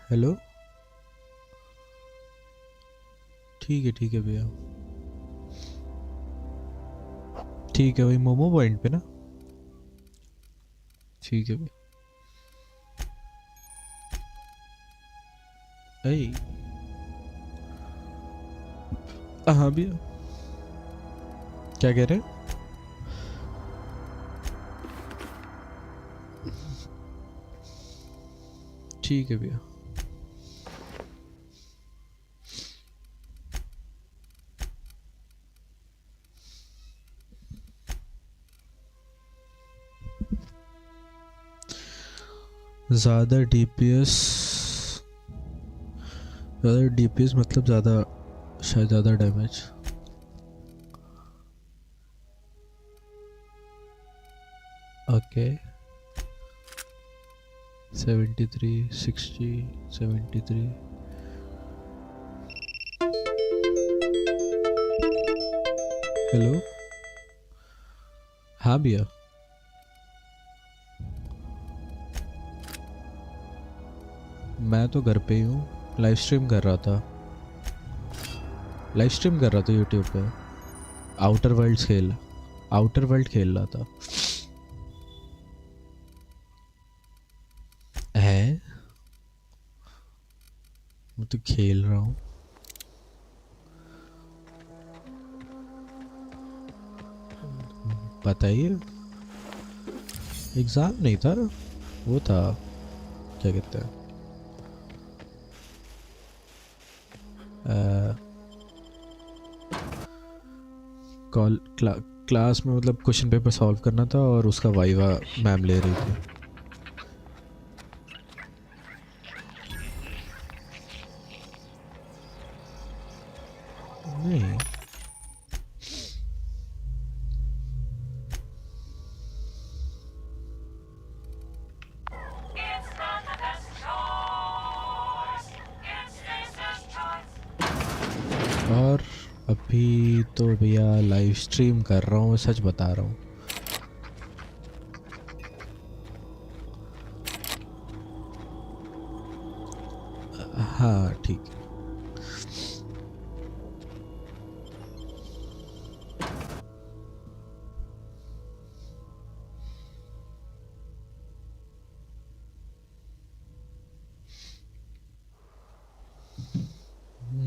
हेलो ठीक है भैया ठीक है भाई मोमो पॉइंट पे ना ठीक है भैया हाँ भैया क्या कह रहे हैं ठीक है भैया ज़्यादा डीपीएस मतलब शायद ज़्यादा डैमेज ओके 73 60 73 हेलो हाँ भैया मैं तो घर पे ही हूँ, लाइव स्ट्रीम कर रहा था यूट्यूब पे। आउटर वर्ल्ड खेल रहा था। है मैं तो खेल रहा हूँ। बताइए। एग्जाम नहीं था, वो था क्या कहते हैं क्लास में, मतलब क्वेश्चन पेपर सॉल्व करना था और उसका वाइवा मैम ले रही थी। नहीं और अभी तो भैया लाइव स्ट्रीम कर रहा हूँ, सच बता रहा हूँ। हाँ ठीक है।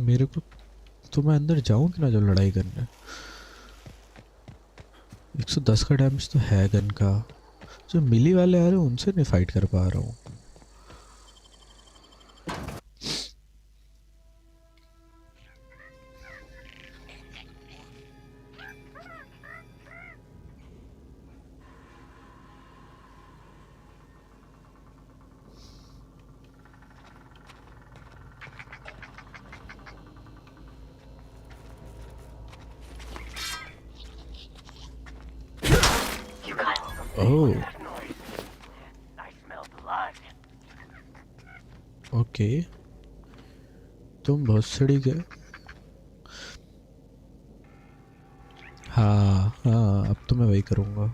मेरे को तो मैं अंदर जाऊँ कि ना जो लड़ाई करने। 110 का डैमेज तो है गन का। जो मिली वाले आ रहे हैं उनसे नहीं फाइट कर पा रहा हूँ। ओह ओके, तुम बहुत सड़ी गए। हाँ हाँ, अब तो मैं वही करूँगा।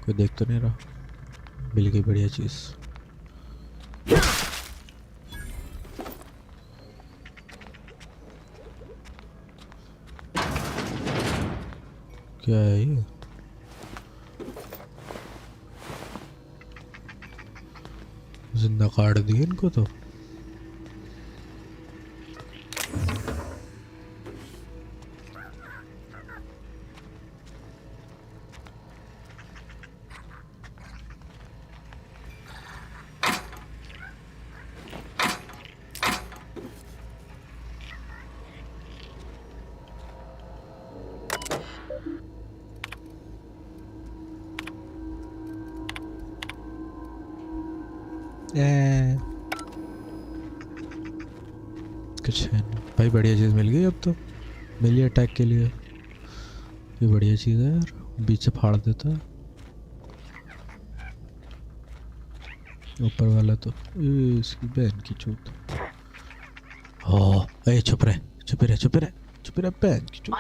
कोई देख तो नहीं रहा। मिल गई बढ़िया चीज़। क्या है ये? जिंदा काट दिए इनको तो। कुछ है नहीं भाई, बढ़िया चीज़ मिल गई अब तो। मिली अटैक के लिए, ये बढ़िया चीज़ है यार। बीच से फाड़ देता है ऊपर वाला तो। इसकी बहन की चूत। हो ए चुप रहे चुप रहे चुप रहे चुप रहे बहन की चूत।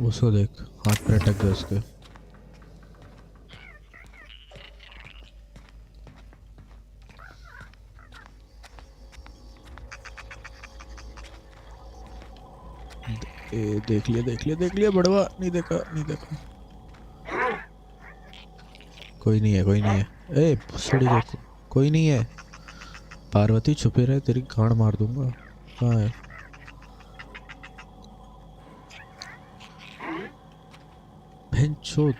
उसको देख, हाथ पे अटक गया उसके। देख लिया बड़वा। नहीं देखा। कोई नहीं है। ए सड़ी देखो, कोई नहीं है। पार्वती छुपे रहे, तेरी गांड मार दूंगा। कहाँ है? चोद।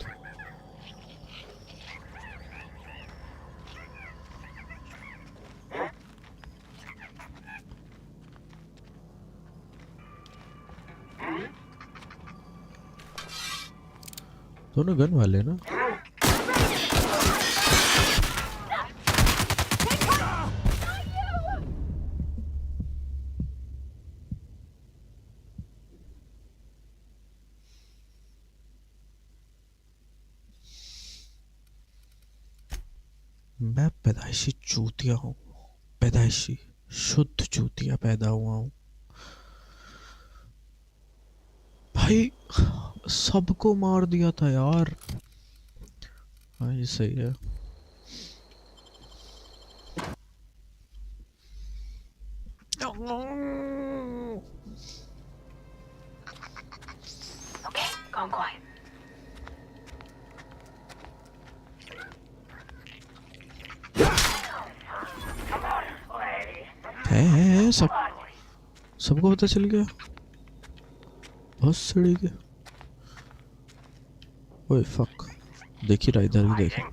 दोनों गन वाले ना। मैं पैदाइशी चूतिया हूँ, पैदाइशी शुद्ध चूतिया पैदा हुआ हूँ भाई। सबको मार दिया था यार। हाँ ये सही है। Okay, gone quiet. है सबको पता चल गया। बहुत सड़ी के। ओए फक, देखी रहा, इधर भी देखा।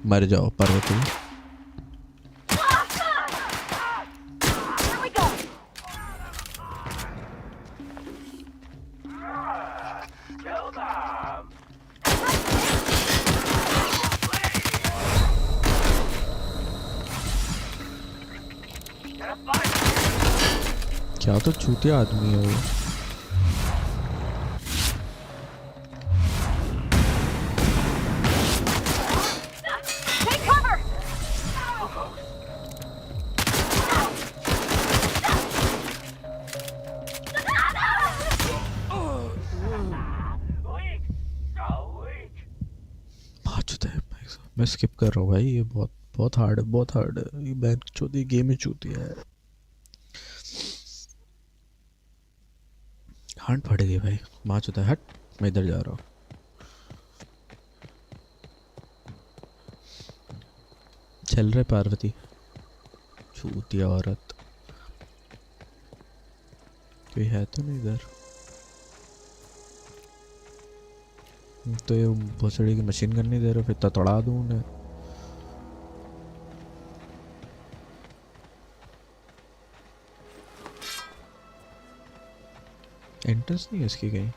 मर जाओ पार्वती। क्या तो चूतिया आदमी है वो। मैं स्किप कर रहा हूँ भाई, ये बहुत हार्ड है, बहुत हार्ड है ये। बैन चौथी गेम ही चूतिया है। हाथ फट गई भाई, माँ चुता है। हट, मैं इधर जा रहा हूँ। चल रहे पार्वती, चूतिया औरत। कोई है तो नहीं इधर? तो ये भोसड़ी की मशीन गन नहीं दे रहा, फिर तो तड़ा दूँ उन्हें। एंट्रेंस नहीं है इसकी, कहीं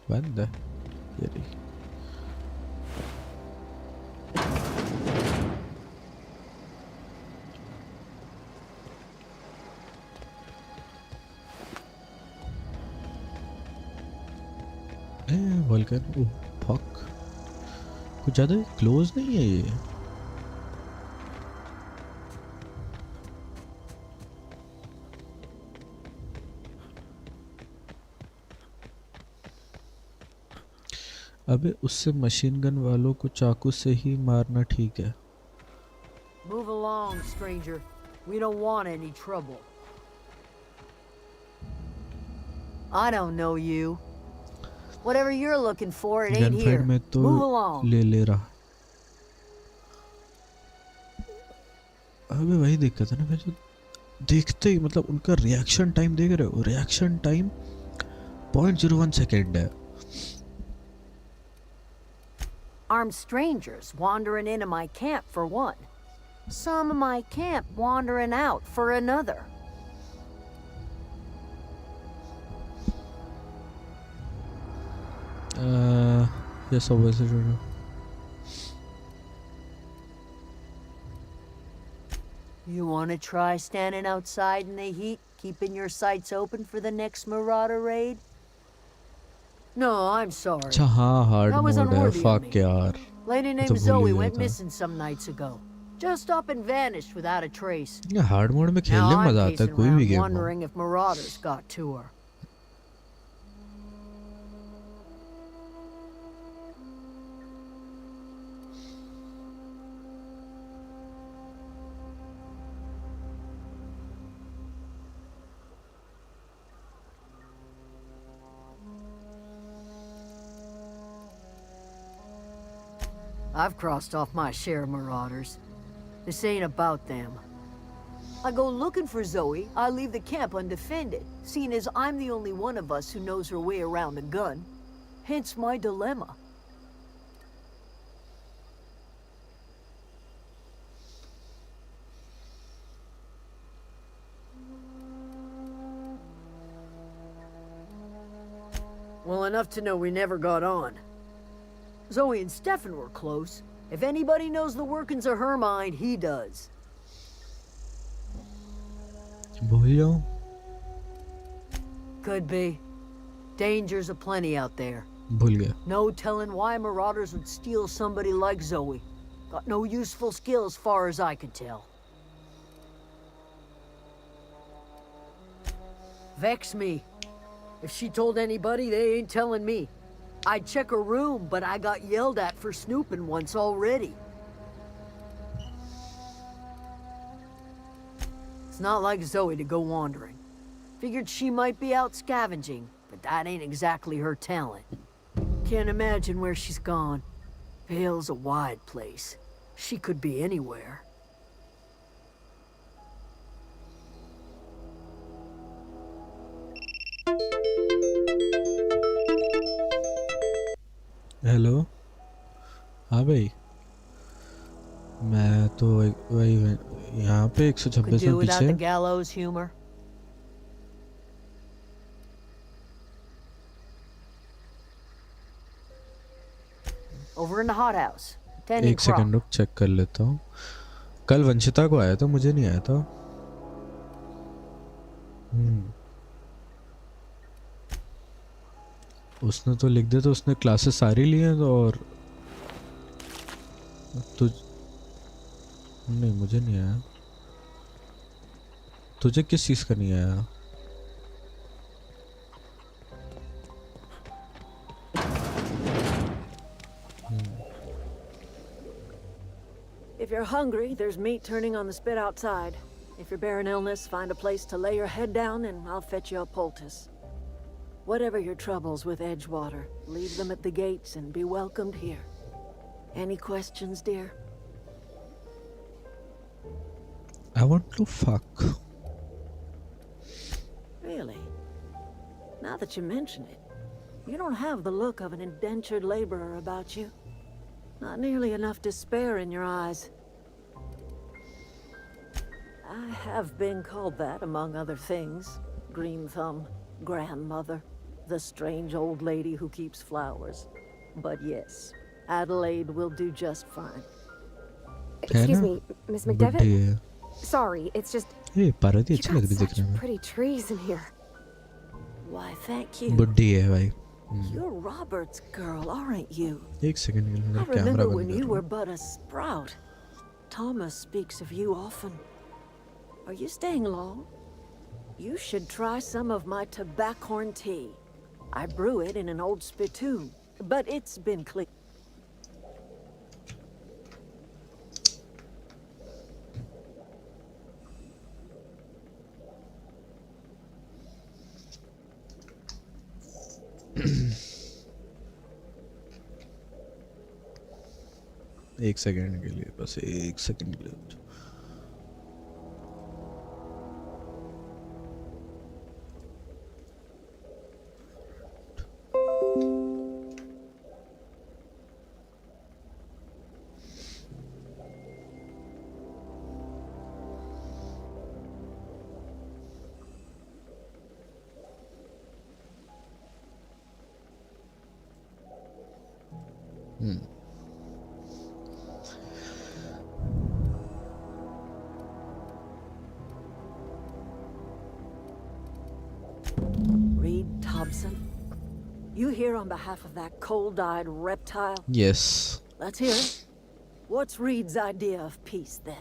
बंद है ये रही। वल्कन, ओह फक, कुछ ज़्यादा क्लोज नहीं है ये। अबे उससे मशीन गन वालों को चाकू से ही मारना ठीक है। Move along, stranger. We don't want any trouble. I don't know you. Whatever you're looking for, it ain't here. गनफाइट में तो Move along. ले रहा। अबे वही दिक्कत है ना भाई, जो देखते ही मतलब उनका रिएक्शन टाइम देख रहे हो? रिएक्शन टाइम 0.01 सेकेंड है। Armed strangers wandering into my camp for one. Some of my camp wandering out for another. Yes, obviously. You want to try standing outside in the heat, keeping your sights open for the next Marauder raid? No, I'm sorry. अच्छा हाँ, hard That was mode है। unworthy of fuck me. यार, Lady मैं named तो भूल ही Zoe गया went था। missing some nights ago. Just up and vanished without a trace. ये हार्ड मोड में खेलने Now में I'm मजा आता है, pacing कोई भी around गेम हो। wondering if Marauders got to her. I've crossed off my share of Marauders. This ain't about them. I go looking for Zoe, I leave the camp undefended, seeing as I'm the only one of us who knows her way around a gun. Hence my dilemma. Well, enough to know we never got on. Zoe and Stefan were close. If anybody knows the workings of her mind, he does. भूल जाऊं? Could be. Dangers aplenty out there. भूल गया. No telling why marauders would steal somebody like Zoe. Got no useful skill as far as I can tell. Vex me. If she told anybody, they ain't telling me. I'd check her room, but I got yelled at for snooping once already. It's not like Zoe to go wandering. Figured she might be out scavenging, but that ain't exactly her talent. Can't imagine where she's gone. Vale's a wide place. She could be anywhere. Hello. हाँ भाई. मैं तो वही यहाँ पे 126 Could do में without पीछे. the gallows humor. Over in the hothouse. Tending एक सेकंड crop. रुक, चेक कर लेता हूँ. कल वंशिता को आया था, मुझे नहीं आया था. उसने तो लिख दिया, तो उसने क्लासेस सारी ली हैं तो. और तुझ नहीं, मुझे नहीं आया. तुझे किस चीज़ का नहीं आया? If you're hungry, there's meat turning on the spit outside. If you're bearing illness, find a place to lay your head down and I'll fetch you a poultice. Whatever your troubles with Edgewater, leave them at the gates and be welcomed here. Any questions, dear? I want to fuck. Really? Now that you mention it, you don't have the look of an indentured laborer about you. Not nearly enough despair in your eyes. I have been called that, among other things. Green Thumb, grandmother, the strange old lady who keeps flowers. But yes, Adelaide will do just fine. Excuse me, Miss McDevitt? Sorry, it's just... ये Parvati You अच्छी got लग रही such दिखने में. pretty trees in here. Why, thank you. बुड्ढी है भाई. You're Robert's girl, aren't you? एक सेकंड के लिए I मैं कैमरा remember बंद when कर you रहा were हूँ. but a sprout. Thomas speaks of you often. Are you staying long? You should try some of my tobaccorn tea. I brew it in an old spittoon, but it's been clean. एक second के लिए, बस एक second के लिए. Reed Thompson? You here on behalf of that cold-eyed reptile? Yes. Let's hear it. What's Reed's idea of peace, then?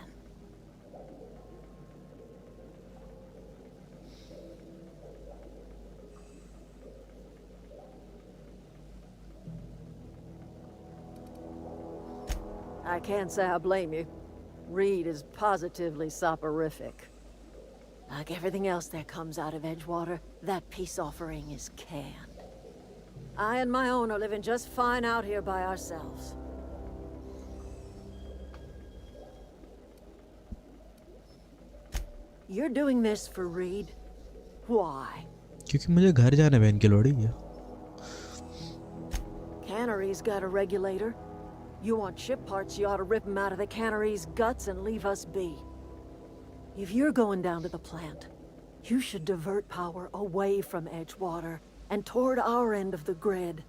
I can't say I blame you. Reed is positively soporific. Like everything else that comes out of Edgewater, that peace offering is canned. I and my own are living just fine out here by ourselves. You're doing this for Reed? Why? क्योंकि मुझे घर जाना है बहन की लोड़ी है. Cannery's got a regulator. You want ship parts, you ought to rip him out of the cannery's guts and leave us be. If you're going down to the plant, you should divert power away from Edgewater and toward our end of the grid.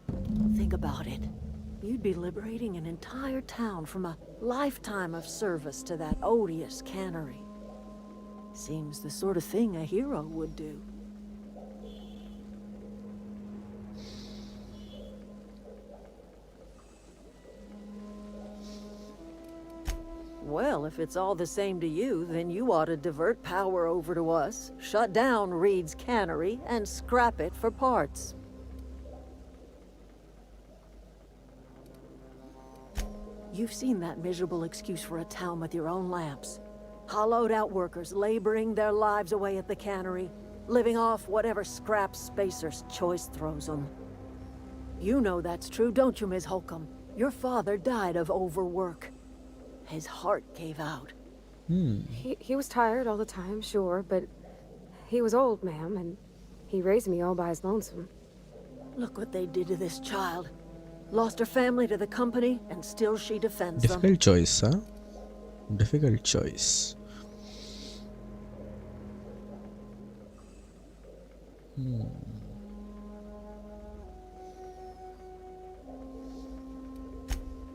Think about it. You'd be liberating an entire town from a lifetime of service to that odious cannery. Seems the sort of thing a hero would do. Well, if it's all the same to you, then you ought to divert power over to us, shut down Reed's cannery, and scrap it for parts. You've seen that miserable excuse for a town with your own lamps. Hollowed out workers laboring their lives away at the cannery, living off whatever scrap Spacer's choice throws them. You know that's true, don't you, Ms. Holcomb? Your father died of overwork. His heart gave out. He was tired all the time, sure, but he was old, ma'am, and he raised me all by his lonesome. Look what they did to this child. Lost her family to the company, and still she defends them. Difficult choice, huh? Difficult choice.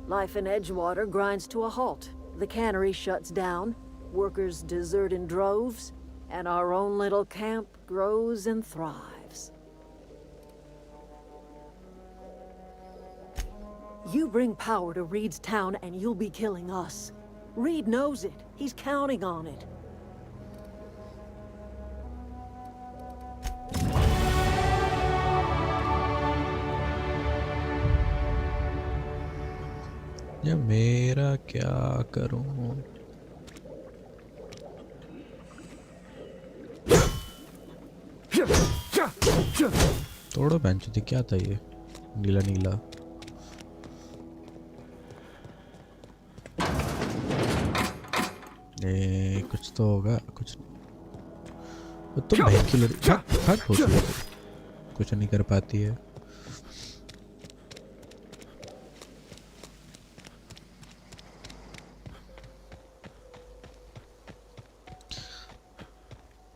Life in Edgewater grinds to a halt. The cannery shuts down, workers desert in droves, and our own little camp grows and thrives. You bring power to Reed's town and you'll be killing us. Reed knows it. He's counting on it. या मेरा क्या करूं? तोड़ो bench थी क्या था ये नीला नीला कुछ तो होगा कुछ तुम बहन की लड़ी भाग होती है कुछ नहीं कर पाती है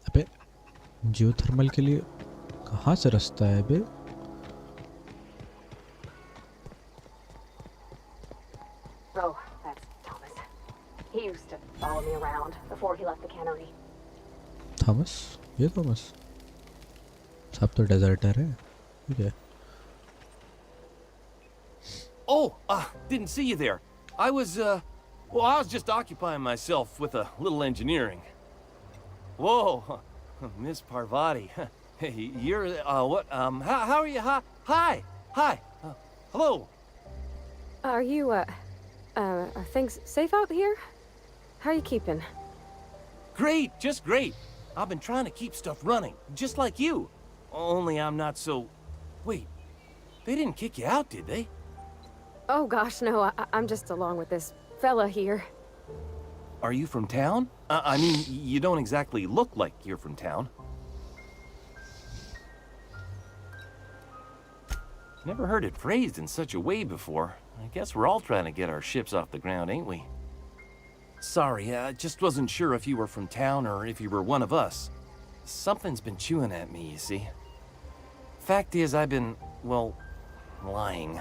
अबे जियोथर्मल के लिए कहाँ से रास्ता है बे Oh, that's Thomas. He used to follow me around before he left the cannery. Thomas ये थॉमस सब तो डेजर्टर है ठीक है Oh, didn't see you there. I was just occupying myself with a little engineering. Whoa, Miss Parvati. Hey, you're, what, how are you? Hi. Hello. Are you, are things safe out here? How are you keeping? Great, just great. I've been trying to keep stuff running, just like you. Only I'm not so... Wait, they didn't kick you out, did they? Oh gosh, no, I'm just along with this fella here. Are you from town? I mean, you don't exactly look like you're from town. Never heard it phrased in such a way before. I guess we're all trying to get our ships off the ground, ain't we? Sorry, I just wasn't sure if you were from town or if you were one of us. Something's been chewing at me, you see. Fact is, I've been, well, lying.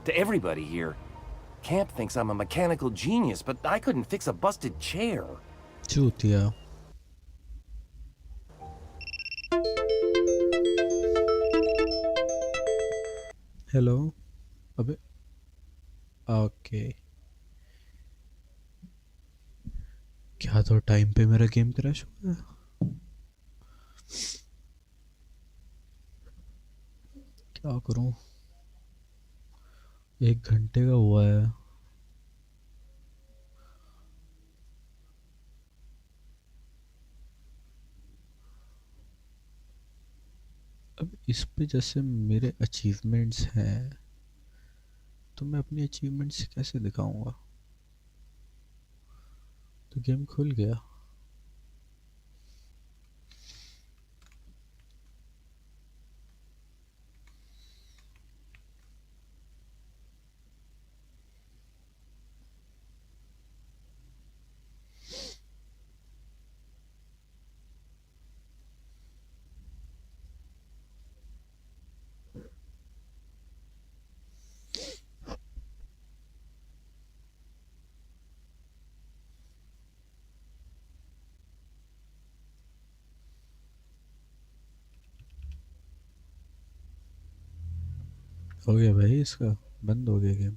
To everybody here. Camp thinks I'm a mechanical genius, but I couldn't fix a busted chair. चूतिया hello अबे okay क्या तो time पे मेरा game crash हुआ क्या करूं 1 घंटे का हुआ है अब इस पे जैसे मेरे अचीवमेंट्स हैं तो मैं अपनी अचीवमेंट्स कैसे दिखाऊंगा तो गेम खुल गया हो गया भाई इसका बंद हो गया गेम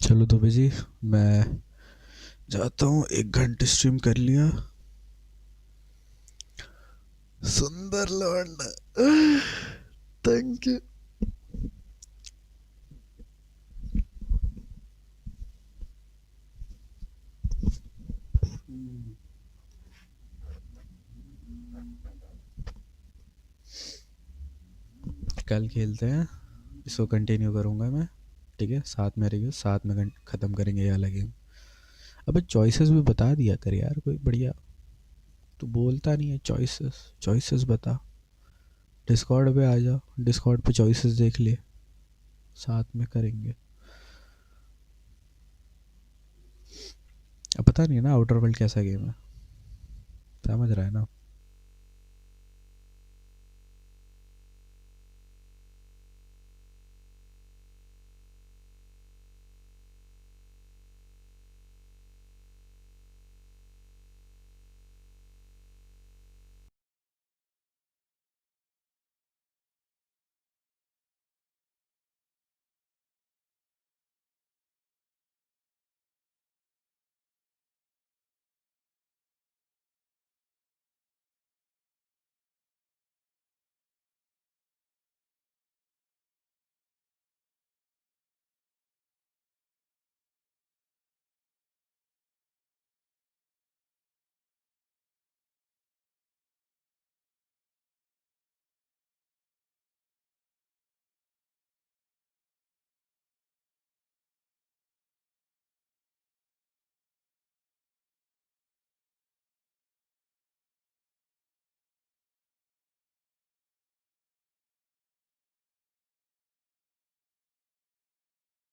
चलो तो जी मैं जाता हूँ, 1 घंटे स्ट्रीम कर लिया। सुंदर लौंडा, थैंक यू। कल खेलते हैं, इसको कंटिन्यू करूँगा मैं, ठीक है? साथ में रहिए, साथ में ख़त्म करेंगे ये वाला गेम। अबे चॉइसेस भी बता दिया कर यार, कोई बढ़िया। तू बोलता नहीं है चॉइसेस, चॉइसेस बता। डिस्कॉर्ड पे आ जा, डिस्कॉर्ड पे चॉइसेस देख ले, साथ में करेंगे। अब पता नहीं है ना आउटर वर्ल्ड कैसा गेम है, समझ रहा है ना?